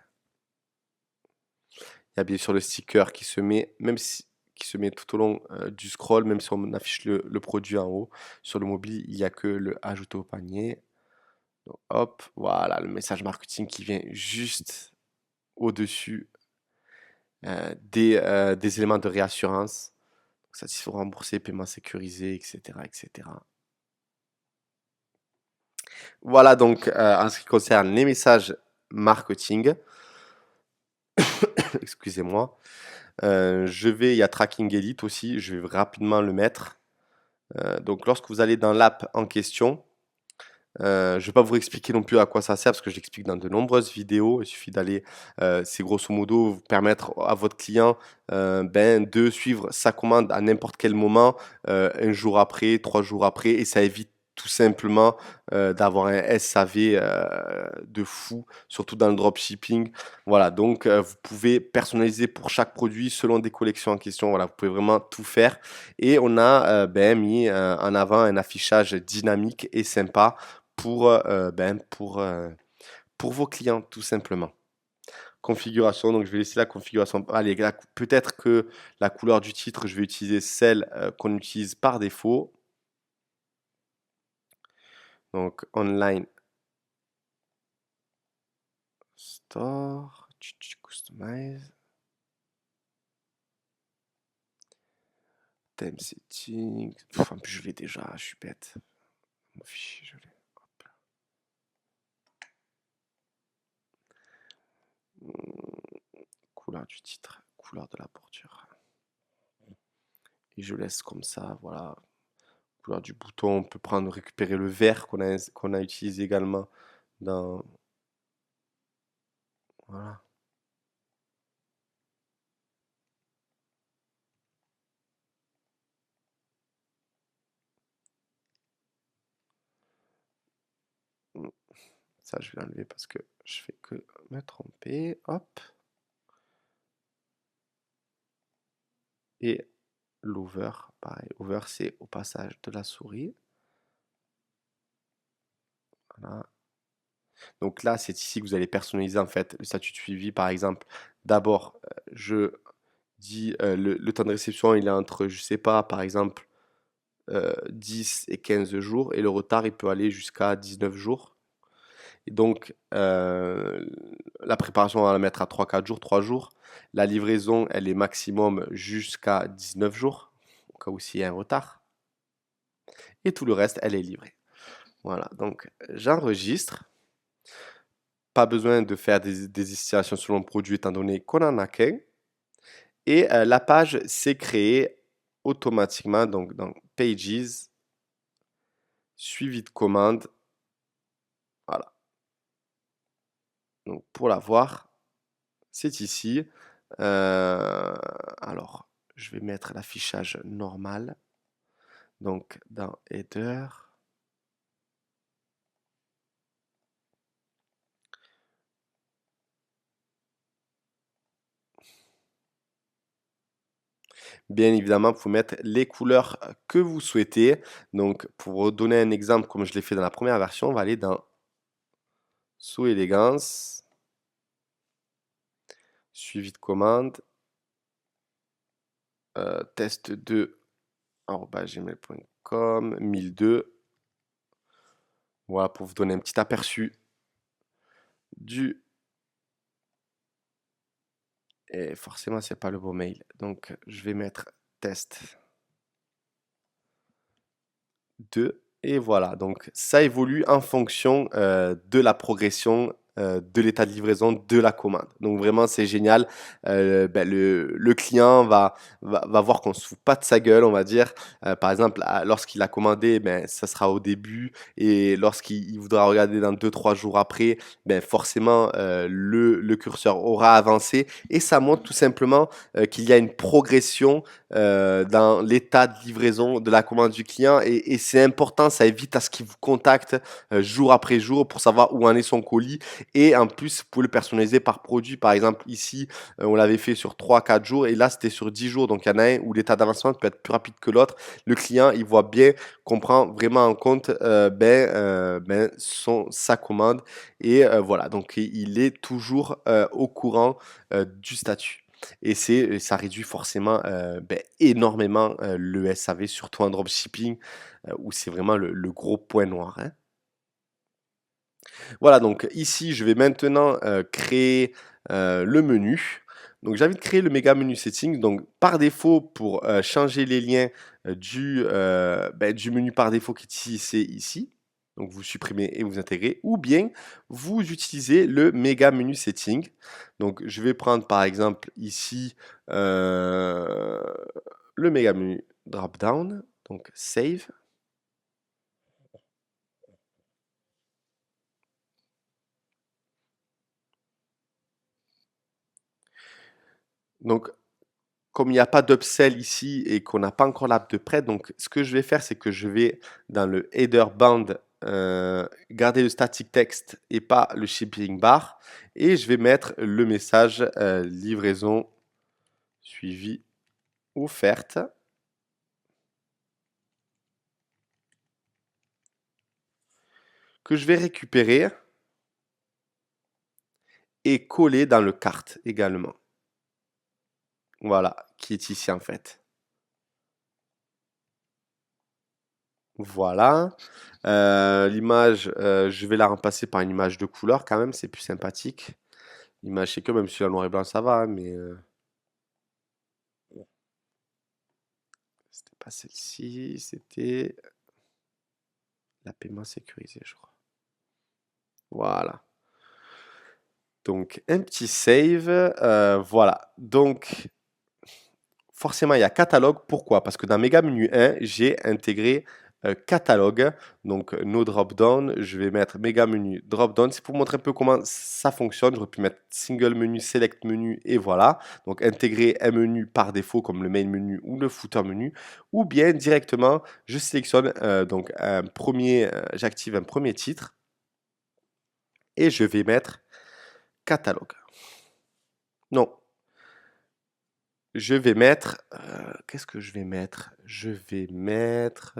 Il y a bien sûr le sticker qui se met, même si, qui se met tout au long du scroll, même si on affiche le produit en haut. Sur le mobile, il n'y a que le ajouter au panier. Donc, hop, voilà le message marketing qui vient juste au-dessus des éléments de réassurance. Satisfaire remboursé, paiement sécurisé, etc., etc. Voilà donc en ce qui concerne les messages marketing. Excusez-moi. Il y a Tracking Elite aussi, je vais rapidement le mettre. Donc lorsque vous allez dans l'app en question, je ne vais pas vous expliquer non plus à quoi ça sert parce que je l'explique dans de nombreuses vidéos. Il suffit d'aller, c'est grosso modo vous permettre à votre client de suivre sa commande à n'importe quel moment, un jour après, 3 jours après, et ça évite tout simplement d'avoir un SAV de fou, surtout dans le dropshipping. Voilà, donc vous pouvez personnaliser pour chaque produit selon des collections en question. Voilà, vous pouvez vraiment tout faire. Et on a mis en avant un affichage dynamique et sympa pour vos clients, tout simplement. Configuration, donc je vais laisser la configuration. Allez, peut-être que la couleur du titre, je vais utiliser celle qu'on utilise par défaut. Donc, online store, customize, theme setting. En plus, je l'ai déjà, je suis bête. Mon fichier, je l'ai. Couleur du titre, couleur de la porture. Et je laisse comme ça, voilà. Couleur du bouton, on peut récupérer le vert qu'on a utilisé également dans. Voilà. Ça, je vais l'enlever parce que je fais que me tromper. Hop. Et l'over, pareil. Over, c'est au passage de la souris. Voilà. Donc là, c'est ici que vous allez personnaliser en fait le statut de suivi. Par exemple, d'abord, je dis le temps de réception, il est entre, je sais pas, par exemple, 10 et 15 jours. Et le retard, il peut aller jusqu'à 19 jours. Et donc, la préparation, on va la mettre à 3-4 jours, 3 jours. La livraison, elle est maximum jusqu'à 19 jours, au cas où s'il y a un retard. Et tout le reste, elle est livrée. Voilà, donc j'enregistre. Pas besoin de faire des estimations selon le produit étant donné qu'on en a qu'un. Et la page s'est créée automatiquement, donc dans Pages, suivi de commande. Voilà. Donc pour la voir, c'est ici. Alors, je vais mettre l'affichage normal. Donc, dans Header. Bien évidemment, vous mettre les couleurs que vous souhaitez. Donc, pour donner un exemple, comme je l'ai fait dans la première version, on va aller dans Sous élégance, suivi de commande, test2@gmail.com, 1002. Voilà, pour vous donner un petit aperçu du. Et forcément, c'est pas le beau mail. Donc, je vais mettre test 2. Et voilà, donc ça évolue en fonction de la progression de l'état de livraison de la commande. Donc vraiment, c'est génial. Le client va voir qu'on ne se fout pas de sa gueule, on va dire. Par exemple, lorsqu'il a commandé, ça sera au début. Et lorsqu'il voudra regarder dans 2-3 jours après, forcément, le curseur aura avancé. Et ça montre tout simplement qu'il y a une progression dans l'état de livraison de la commande du client et c'est important, ça évite à ce qu'il vous contacte jour après jour pour savoir où en est son colis Et en plus, vous pouvez le personnaliser par produit. Par exemple, ici, on l'avait fait sur 3-4 jours et là, c'était sur 10 jours. Donc, il y en a un où l'état d'avancement peut être plus rapide que l'autre. Le client, il voit bien qu'on prend vraiment en compte sa commande. Et voilà, donc il est toujours au courant du statut. Et ça réduit forcément énormément le SAV, surtout en dropshipping, où c'est vraiment le gros point noir, hein. Voilà, donc ici, je vais maintenant créer le menu. Donc, j'ai envie de créer le méga menu settings. Donc, par défaut, pour changer les liens du menu par défaut qui est ici, c'est ici. Donc, vous supprimez et vous intégrez. Ou bien, vous utilisez le méga menu setting. Donc, je vais prendre par exemple ici le méga menu drop down. Donc, save. Donc, comme il n'y a pas d'upsell ici et qu'on n'a pas encore l'app de prêt, donc ce que je vais faire, c'est que je vais dans le header bound garder le static text et pas le shipping bar et je vais mettre le message livraison suivi offerte que je vais récupérer et coller dans le cart également. Voilà, qui est ici en fait. Voilà. L'image, je vais la remplacer par une image de couleur quand même, c'est plus sympathique. L'image, c'est que même si la noir et blanc, ça va, hein, mais c'était pas celle-ci, c'était la paiement sécurisé, je crois. Voilà. Donc, un petit save. Voilà. Donc, forcément, il y a catalogue. Pourquoi? Parce que dans Mega Menu 1, j'ai intégré catalogue. Donc, no drop-down. Je vais mettre Mega Menu drop-down. C'est pour montrer un peu comment ça fonctionne. J'aurais pu mettre single menu, select menu et voilà. Donc, intégrer un menu par défaut comme le main menu ou le footer menu. Ou bien directement, je sélectionne donc j'active un premier titre et je vais mettre catalogue. Non, je vais mettre. Qu'est-ce que je vais mettre? Je vais mettre.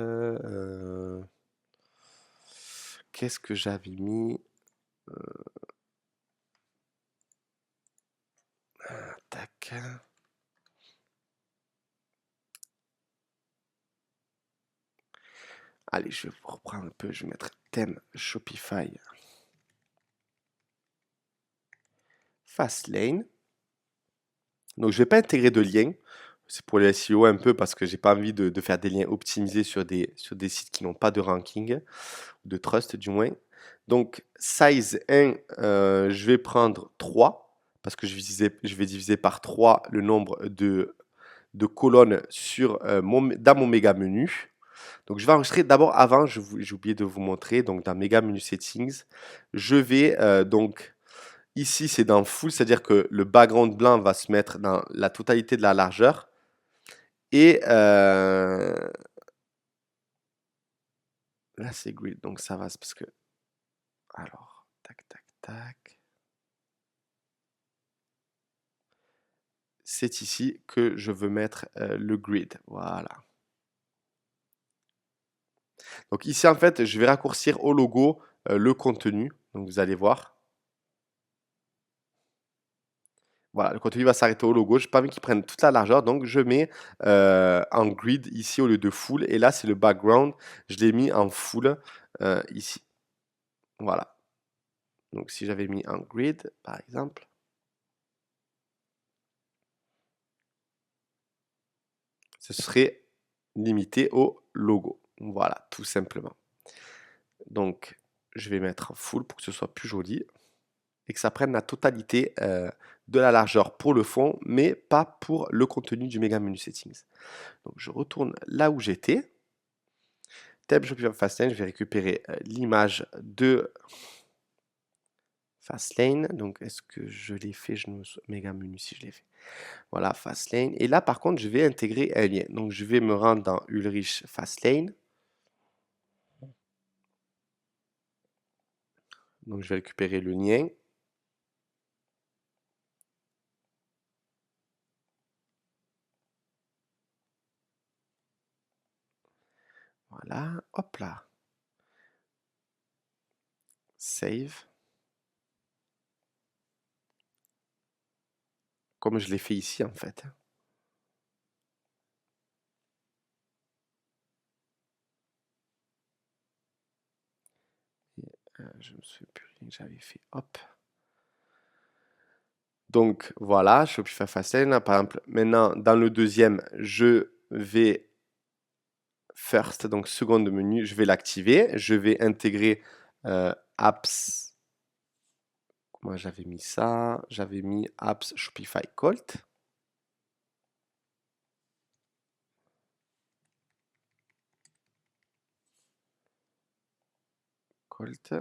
Qu'est-ce que j'avais mis? Tac. Allez, je vais reprendre un peu. Je vais mettre thème Shopify Fastlane. Donc, je ne vais pas intégrer de lien. C'est pour les SEO un peu parce que j'ai pas envie de faire des liens optimisés sur des sites qui n'ont pas de ranking, de trust du moins. Donc, size 1, je vais prendre 3 parce que je vais diviser par 3 le nombre de colonnes dans mon méga menu. Donc, je vais enregistrer d'abord avant, j'ai oublié de vous montrer, donc dans méga menu settings, je vais donc ici c'est dans full, c'est-à-dire que le background blanc va se mettre dans la totalité de la largeur et là c'est grid, donc ça va, parce que alors tac tac tac. C'est ici que je veux mettre le grid. Voilà. Donc ici, en fait, je vais raccourcir au logo le contenu. Donc vous allez voir. Voilà, le contenu va s'arrêter au logo. Je n'ai pas envie qu'il prenne toute la largeur. Donc je mets en grid ici au lieu de full. Et là, c'est le background. Je l'ai mis en full ici. Voilà. Donc si j'avais mis en grid, par exemple. Ce serait limité au logo. Voilà, tout simplement. Donc, je vais mettre en full pour que ce soit plus joli et que ça prenne la totalité de la largeur pour le fond, mais pas pour le contenu du méga menu settings. Donc, je retourne là où j'étais. Tab Shopify Fastlane, je vais récupérer l'image de Fastlane. Donc, est-ce que je l'ai fait? Méga menu, si je l'ai fait. Voilà, Fastlane. Et là, par contre, je vais intégrer un lien. Donc, je vais me rendre dans Ulrich Fastlane. Donc, je vais récupérer le lien. Voilà, hop là. Save. Comme je l'ai fait ici, en fait. Je me souviens plus que j'avais fait. Hop. Donc voilà, Shopify Fastlane. Par exemple, maintenant dans le deuxième, je vais first, donc seconde menu, je vais l'activer. Je vais intégrer apps. Comment j'avais mis ça? J'avais mis apps Shopify Colt. Colt.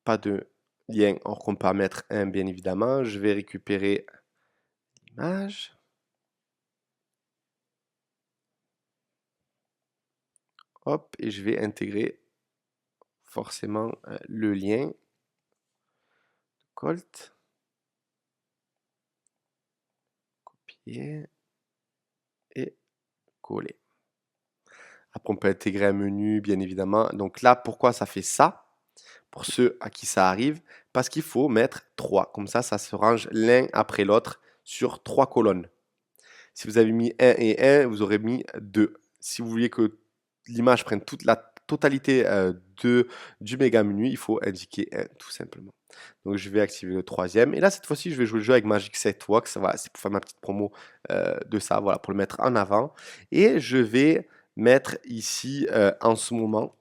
Pas de lien, or qu'on peut en mettre un bien évidemment. Je vais récupérer l'image. Hop, et je vais intégrer forcément le lien Colt. Copier et coller. Après, on peut intégrer un menu, bien évidemment. Donc là, pourquoi ça fait ça? Pour ceux à qui ça arrive, parce qu'il faut mettre 3. Comme ça se range l'un après l'autre sur 3 colonnes. Si vous avez mis 1 et 1, vous aurez mis 2. Si vous voulez que l'image prenne toute la totalité du méga menu, il faut indiquer 1, tout simplement. Donc je vais activer le troisième. Et là, cette fois-ci, je vais jouer le jeu avec Magic Set Wax. Voilà, c'est pour faire ma petite promo de ça, voilà, pour le mettre en avant. Et je vais mettre ici en ce moment.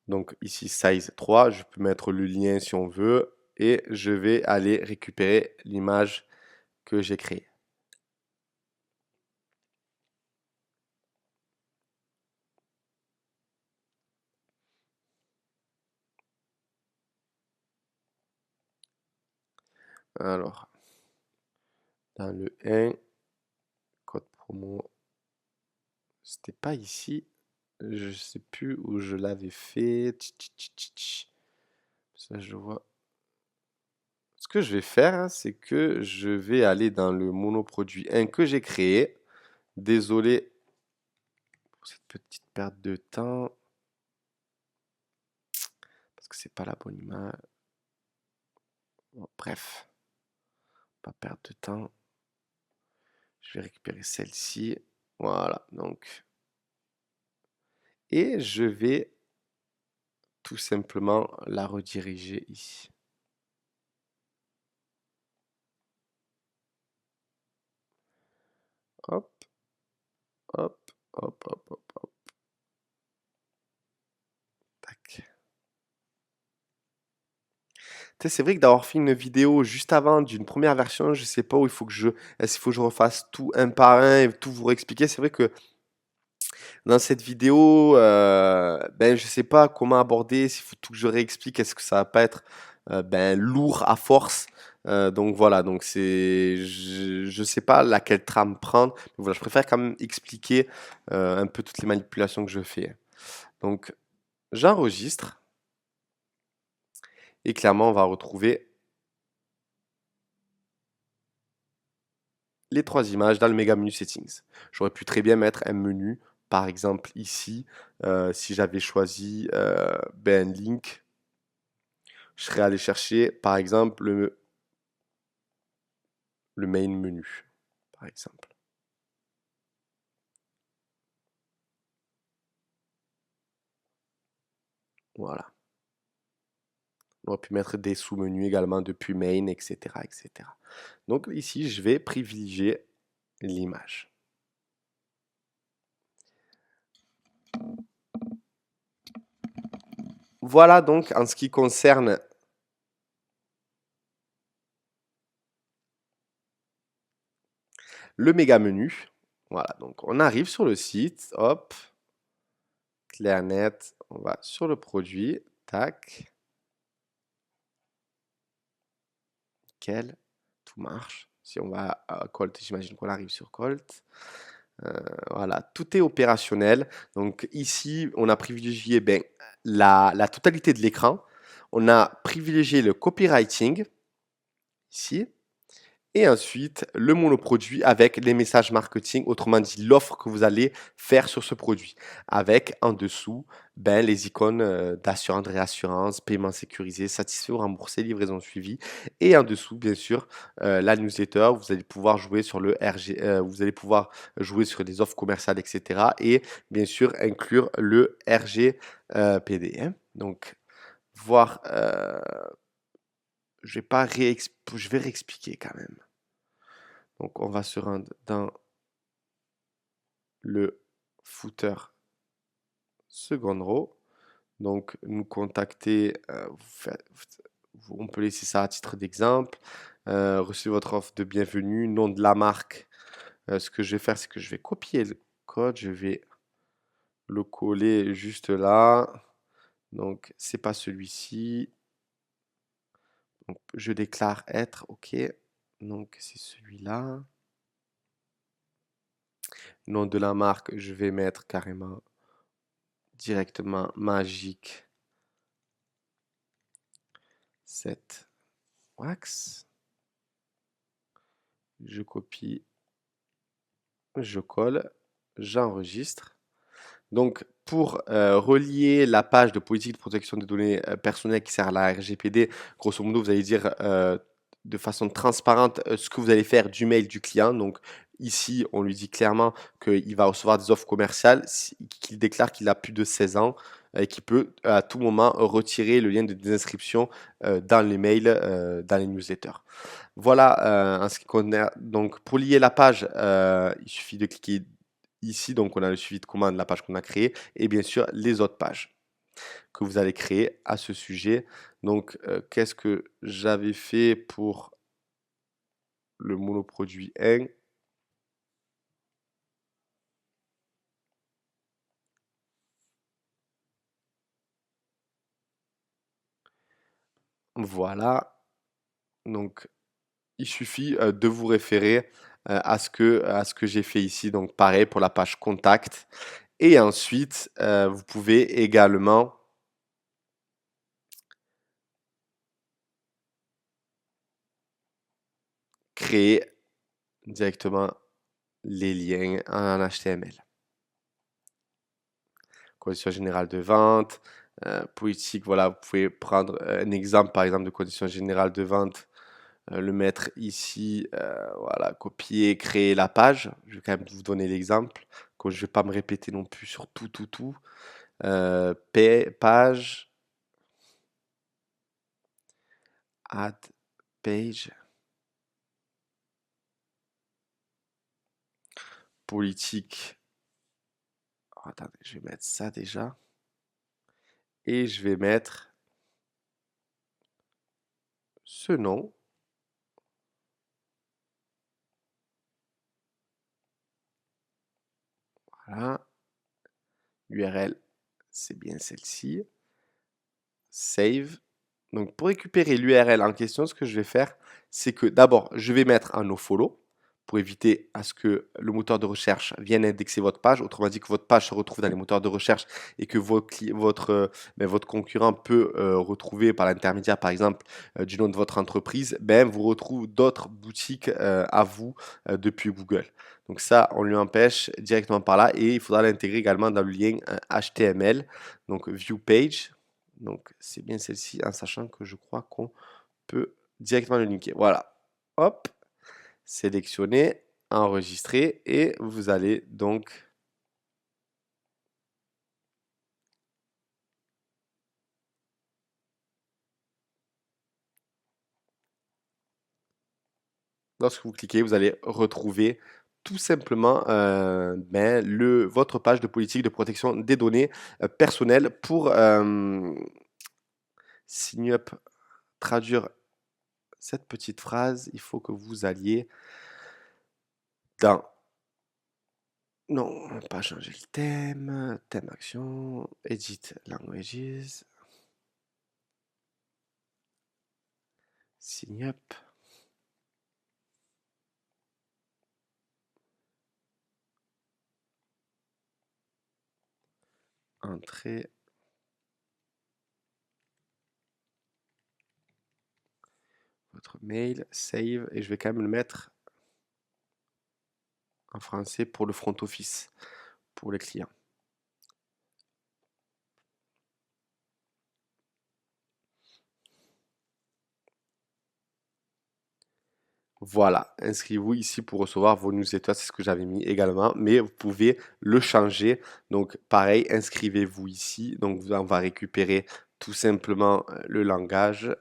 Donc ici, size 3. Je peux mettre le lien si on veut. Et je vais aller récupérer l'image que j'ai créée. Alors, dans le 1, code promo, c'était pas ici. Je sais plus où je l'avais fait. Ça, je vois. Ce que je vais faire, hein, c'est que je vais aller dans le monoproduit 1 que j'ai créé. Désolé pour cette petite perte de temps. Parce que c'est pas la bonne image. Bon, bref, pas perdre de temps. Je vais récupérer celle-ci. Voilà, donc. Et je vais tout simplement la rediriger ici. Hop, hop, hop, hop, hop, hop. Tac. C'est vrai que d'avoir fait une vidéo juste avant d'une première version, je sais pas où il faut que est-ce qu'il faut que je refasse tout un par un et tout vous réexpliquer. C'est vrai que dans cette vidéo, ben je sais pas comment aborder, s'il faut tout que je réexplique, est-ce que ça va pas être ben lourd à force. Donc voilà, donc je sais pas laquelle trame prendre, mais voilà, je préfère quand même expliquer un peu toutes les manipulations que je fais. Donc j'enregistre et clairement on va retrouver les trois images dans le méga menu settings. J'aurais pu très bien mettre un menu, par exemple ici, si j'avais choisi ben link, je serais allé chercher par exemple le main menu, par exemple. Voilà. On aurait pu mettre des sous-menus également depuis main, etc., etc. Donc ici, je vais privilégier l'image. Voilà donc en ce qui concerne le méga menu. Voilà, donc on arrive sur le site, hop, clair net, on va sur le produit, tac, nickel, tout marche. Si on va à Colt, j'imagine qu'on arrive sur Colt. Voilà, tout est opérationnel. Donc ici, on a privilégié ben, la totalité de l'écran. On a privilégié le copywriting ici. Et ensuite, le monoproduit avec les messages marketing, autrement dit l'offre que vous allez faire sur ce produit. Avec en dessous ben, les icônes d'assurance, réassurance, paiement sécurisé, satisfait ou remboursé, livraison suivie. Et en dessous, bien sûr, la newsletter, vous allez pouvoir jouer sur le RG, vous allez pouvoir jouer sur des offres commerciales, etc. Et bien sûr, inclure le RGPD. Donc, voir, je vais pas je vais réexpliquer quand même. Donc, on va se rendre dans le footer seconde row. Donc, nous contacter, on peut laisser ça à titre d'exemple. Recevez votre offre de bienvenue, nom de la marque. Ce que je vais faire, c'est que je vais copier le code, je vais le coller juste là. Donc, c'est pas celui-ci. Donc, je déclare être, ok. Donc, c'est celui-là. Nom de la marque, je vais mettre carrément directement magique 7 wax. Je copie, je colle, j'enregistre. Donc, pour relier la page de politique de protection des données personnelles qui sert à la RGPD, grosso modo, vous allez dire de façon transparente ce que vous allez faire du mail du client. Donc, ici, on lui dit clairement qu'il va recevoir des offres commerciales, qu'il déclare qu'il a plus de 16 ans et qu'il peut à tout moment retirer le lien de désinscription dans les mails, dans les newsletters. Voilà, en ce qui concerne, donc pour lier la page, il suffit de cliquer ici, donc on a le suivi de commande de la page qu'on a créée et bien sûr les autres pages que vous allez créer à ce sujet. Donc, qu'est-ce que j'avais fait pour le monoproduit 1? Voilà, donc il suffit de vous référer à ce que j'ai fait ici. Donc, pareil pour la page contact. Et ensuite, vous pouvez également créer directement les liens en HTML. Conditions générales de vente, politique, voilà, vous pouvez prendre un exemple par exemple de conditions générales de vente, le mettre ici, voilà, copier, créer la page. Je vais quand même vous donner l'exemple, que je ne vais pas me répéter non plus sur tout. Page, add page, politique. Oh, attendez, je vais mettre ça déjà. Et je vais mettre ce nom. Voilà. URL, c'est bien celle-ci. Save. Donc pour récupérer l'URL en question, ce que je vais faire, c'est que d'abord, je vais mettre un nofollow pour éviter à ce que le moteur de recherche vienne indexer votre page. Autrement dit, que votre page se retrouve dans les moteurs de recherche et que votre concurrent peut retrouver par l'intermédiaire, par exemple, du nom de votre entreprise, ben, vous retrouve d'autres boutiques à vous depuis Google. Donc ça, on lui empêche directement par là et il faudra l'intégrer également dans le lien HTML, donc View Page. Donc, c'est bien celle-ci, en sachant que je crois qu'on peut directement le linker. Voilà. Hop, sélectionner, enregistrer, et vous allez donc, lorsque vous cliquez, vous allez retrouver tout simplement ben, votre page de politique de protection des données personnelles pour sign up, traduire cette petite phrase. Il faut que vous alliez dans non, pas changer le thème, thème action, edit languages, sign up. Entrée. Votre mail, save, et je vais quand même le mettre en français pour le front office, pour les clients. Voilà, inscrivez-vous ici pour recevoir vos newsletters, c'est ce que j'avais mis également, mais vous pouvez le changer. Donc pareil, inscrivez-vous ici. Donc on va récupérer tout simplement le langage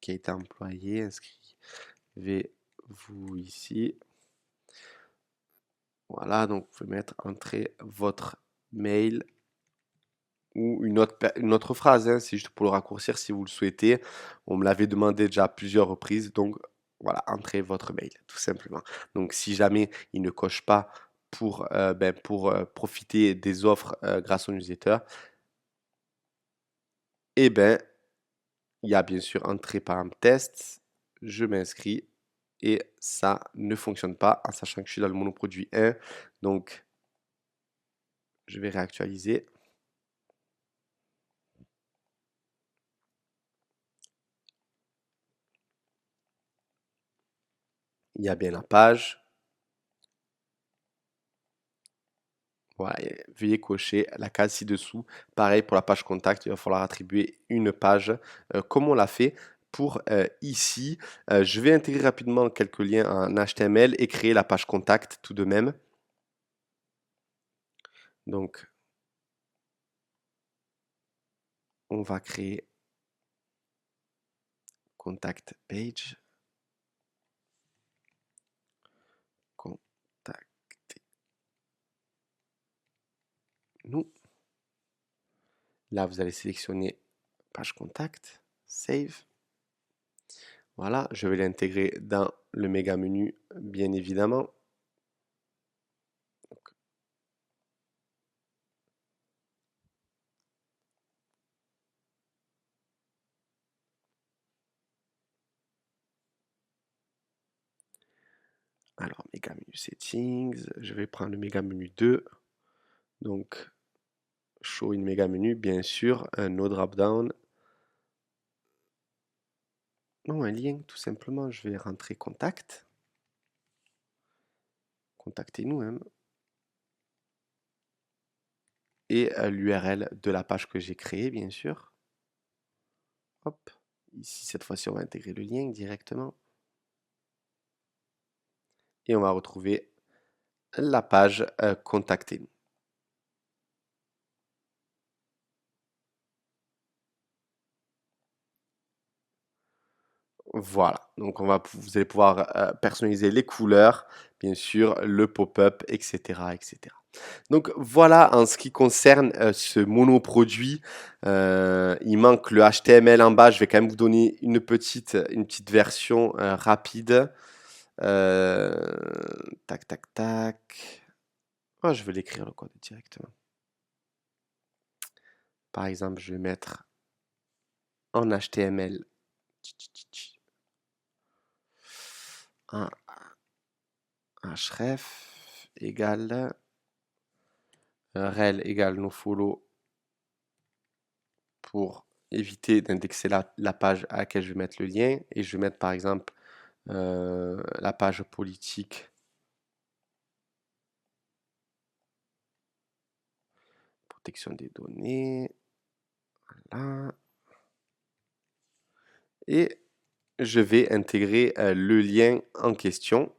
qui a été employé. Inscrivez-vous ici. Voilà, donc vous pouvez mettre entrer votre mail ou une autre phrase, hein, c'est juste pour le raccourcir si vous le souhaitez. On me l'avait demandé déjà à plusieurs reprises, donc voilà, entrez votre mail, tout simplement. Donc si jamais il ne coche pas pour profiter des offres grâce au newsletter, eh ben, il y a bien sûr entrée par un test, je m'inscris et ça ne fonctionne pas en sachant que je suis dans le monoproduit 1. Donc je vais réactualiser. Il y a bien la page. Voilà, et veuillez cocher la case ci-dessous. Pareil pour la page contact, il va falloir attribuer une page comme on l'a fait pour ici. Je vais intégrer rapidement quelques liens en HTML et créer la page contact tout de même. Donc, on va créer contact page. Contactez-nous. Là, vous allez sélectionner page contact, save. Voilà, je vais l'intégrer dans le méga menu, bien évidemment. Alors, méga menu settings, je vais prendre le méga menu 2. Donc, show in méga menu, bien sûr, un no drop down. Non, un lien, tout simplement, je vais rentrer contact. Contactez-nous, hein. Et l'URL de la page que j'ai créée, bien sûr. Hop, ici, cette fois-ci, on va intégrer le lien directement. Et on va retrouver la page Contactez-nous. Voilà, donc vous allez pouvoir personnaliser les couleurs, bien sûr, le pop-up, etc., etc. Donc voilà en ce qui concerne ce monoproduit. Il manque le HTML en bas. Je vais quand même vous donner une petite version rapide. Euh, tac, tac, tac. Oh, je vais l'écrire le code directement. Par exemple, je vais mettre en HTML un href égale rel égale nofollow pour éviter d'indexer la page à laquelle je vais mettre le lien. Et je vais mettre par exemple la page politique, protection des données. Voilà. Et je vais intégrer le lien en question.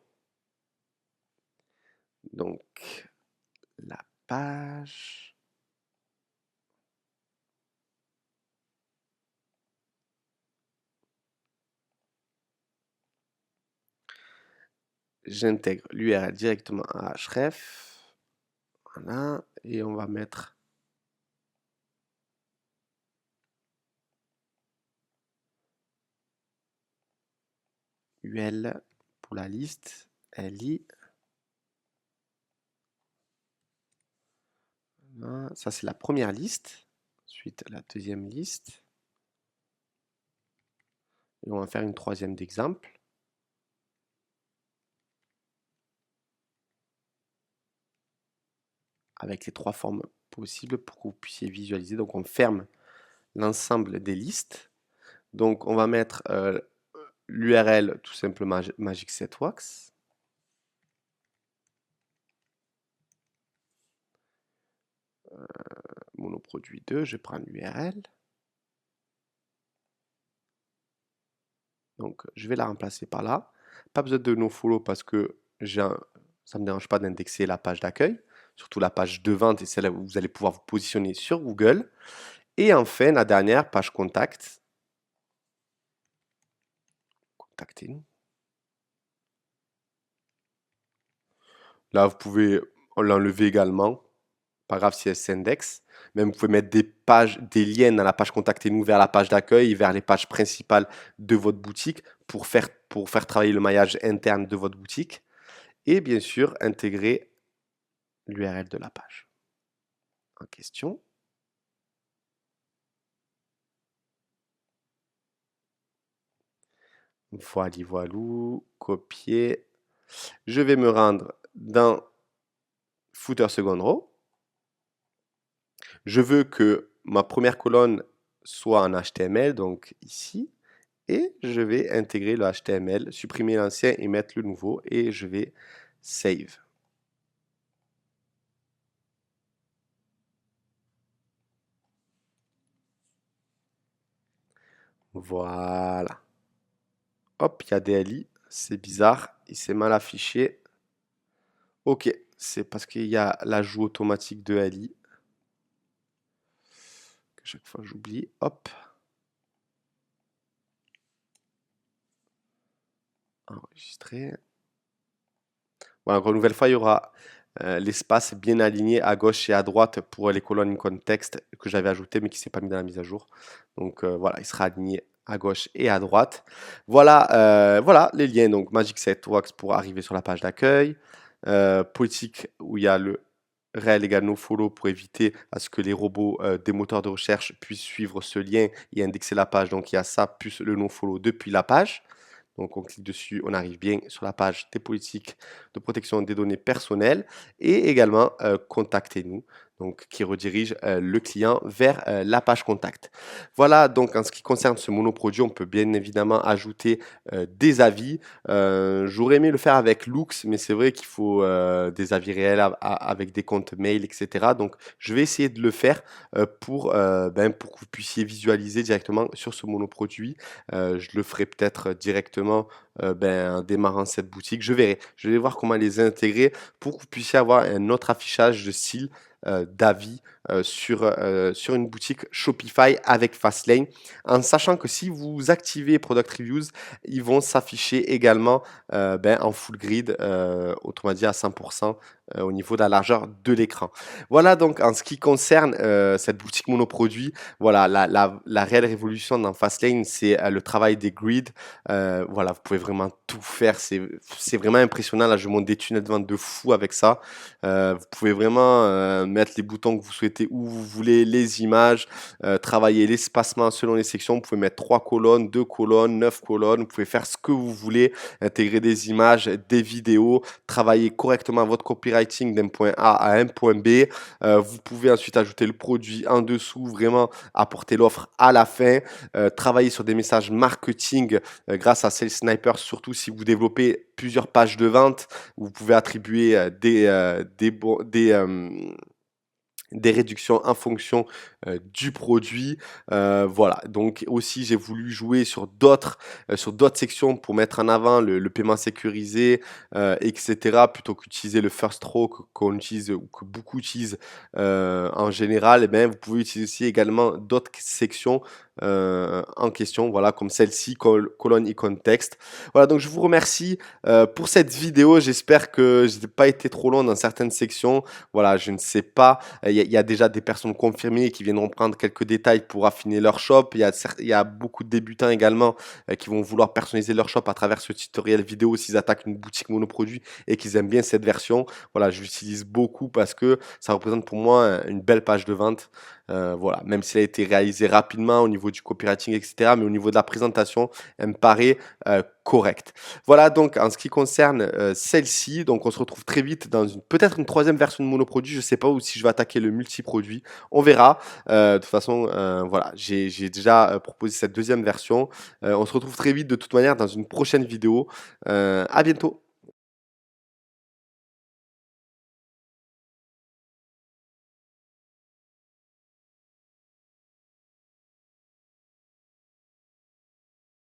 Donc, la page. J'intègre l'URL directement à href. Voilà. Et on va mettre UL pour la liste. LI. Voilà. Ça, c'est la première liste. Ensuite, la deuxième liste. Et on va faire une troisième d'exemple. Avec les trois formes possible pour que vous puissiez visualiser. Donc on ferme l'ensemble des listes. Donc on va mettre l'URL tout simplement Magic Set Wax. Monoproduit 2, je prends l'URL. Donc je vais la remplacer par là. Pas besoin de nofollow parce que ça ne me dérange pas d'indexer la page d'accueil, surtout la page de vente et celle où vous allez pouvoir vous positionner sur Google. Et enfin, la dernière, page contact. Contactez-nous. Là, vous pouvez l'enlever également. Pas grave si elle s'indexe. Même vous pouvez mettre des liens dans la page Contactez-nous vers la page d'accueil, vers les pages principales de votre boutique pour faire travailler le maillage interne de votre boutique. Et bien sûr, intégrer l'URL de la page en question. Voilà, voilou, copier. Je vais me rendre dans footer second row. Je veux que ma première colonne soit en HTML, donc ici. Et je vais intégrer le HTML, supprimer l'ancien et mettre le nouveau. Et je vais save. Voilà. Hop, il y a des DLI. C'est bizarre. Il s'est mal affiché. Ok, c'est parce qu'il y a l'ajout automatique de LI. Que chaque fois j'oublie. Hop. Enregistrer. Voilà, encore une nouvelle fois, il y aura l'espace bien aligné à gauche et à droite pour les colonnes contexte que j'avais ajouté mais qui ne s'est pas mis dans la mise à jour. Donc voilà, il sera aligné à gauche et à droite. Voilà, voilà les liens. Donc Magic Set Wax pour arriver sur la page d'accueil. Politique où il y a le réel égal nofollow pour éviter à ce que les robots des moteurs de recherche puissent suivre ce lien et indexer la page. Donc il y a ça plus le nofollow depuis la page. Donc on clique dessus, on arrive bien sur la page des politiques de protection des données personnelles et également contactez-nous, donc qui redirige le client vers la page contact. Voilà, donc en ce qui concerne ce monoproduit, on peut bien évidemment ajouter des avis. J'aurais aimé le faire avec Loox, mais c'est vrai qu'il faut des avis réels avec des comptes mail, etc. Donc je vais essayer de le faire pour que vous puissiez visualiser directement sur ce monoproduit. Je le ferai peut-être directement en démarrant cette boutique. Je verrai. Je vais voir comment les intégrer pour que vous puissiez avoir un autre affichage de style d'avis sur une boutique Shopify avec Fastlane, en sachant que si vous activez Product Reviews, ils vont s'afficher également en full grid, autrement dit à 100% au niveau de la largeur de l'écran. Voilà donc en ce qui concerne cette boutique monoproduit, voilà la réelle révolution dans Fastlane, c'est le travail des grids. Voilà, vous pouvez vraiment tout faire, c'est vraiment impressionnant. Là, je monte des tunnels de vente de fou avec ça. Vous pouvez vraiment mettre les boutons que vous souhaitez où vous voulez, les images, travailler l'espacement selon les sections. Vous pouvez mettre 3 colonnes, 2 colonnes, 9 colonnes. Vous pouvez faire ce que vous voulez, intégrer des images, des vidéos, travailler correctement votre copywriting d'un point A à un point B. Vous pouvez ensuite ajouter le produit en dessous, vraiment apporter l'offre à la fin, travailler sur des messages marketing grâce à Sales Sniper, surtout si vous développez plusieurs pages de vente. Vous pouvez attribuer des réductions en fonction du produit. Voilà, donc aussi j'ai voulu jouer sur d'autres sections pour mettre en avant le paiement sécurisé, etc. Plutôt qu'utiliser le first row qu'on utilise ou que beaucoup utilisent en général. Vous pouvez utiliser aussi également d'autres sections en question, voilà, comme celle-ci, colonne icône texte. Voilà, donc je vous remercie pour cette vidéo. J'espère que je n'ai pas été trop long dans certaines sections. Voilà, je ne sais pas. Il y a déjà des personnes confirmées qui viendront prendre quelques détails pour affiner leur shop. Il y a beaucoup de débutants également qui vont vouloir personnaliser leur shop à travers ce tutoriel vidéo s'ils attaquent une boutique monoproduit et qu'ils aiment bien cette version. Voilà, je l'utilise beaucoup parce que ça représente pour moi une belle page de vente. Voilà, même s'il a été réalisé rapidement au niveau du copywriting et cetera, mais au niveau de la présentation, elle me paraît, correcte. Voilà donc en ce qui concerne, celle-ci, donc on se retrouve très vite dans une peut-être une troisième version de monoproduit, je sais pas, ou si je vais attaquer le multiproduit, on verra. De toute façon, voilà, j'ai déjà, proposé cette deuxième version. On se retrouve très vite de toute manière dans une prochaine vidéo. À bientôt.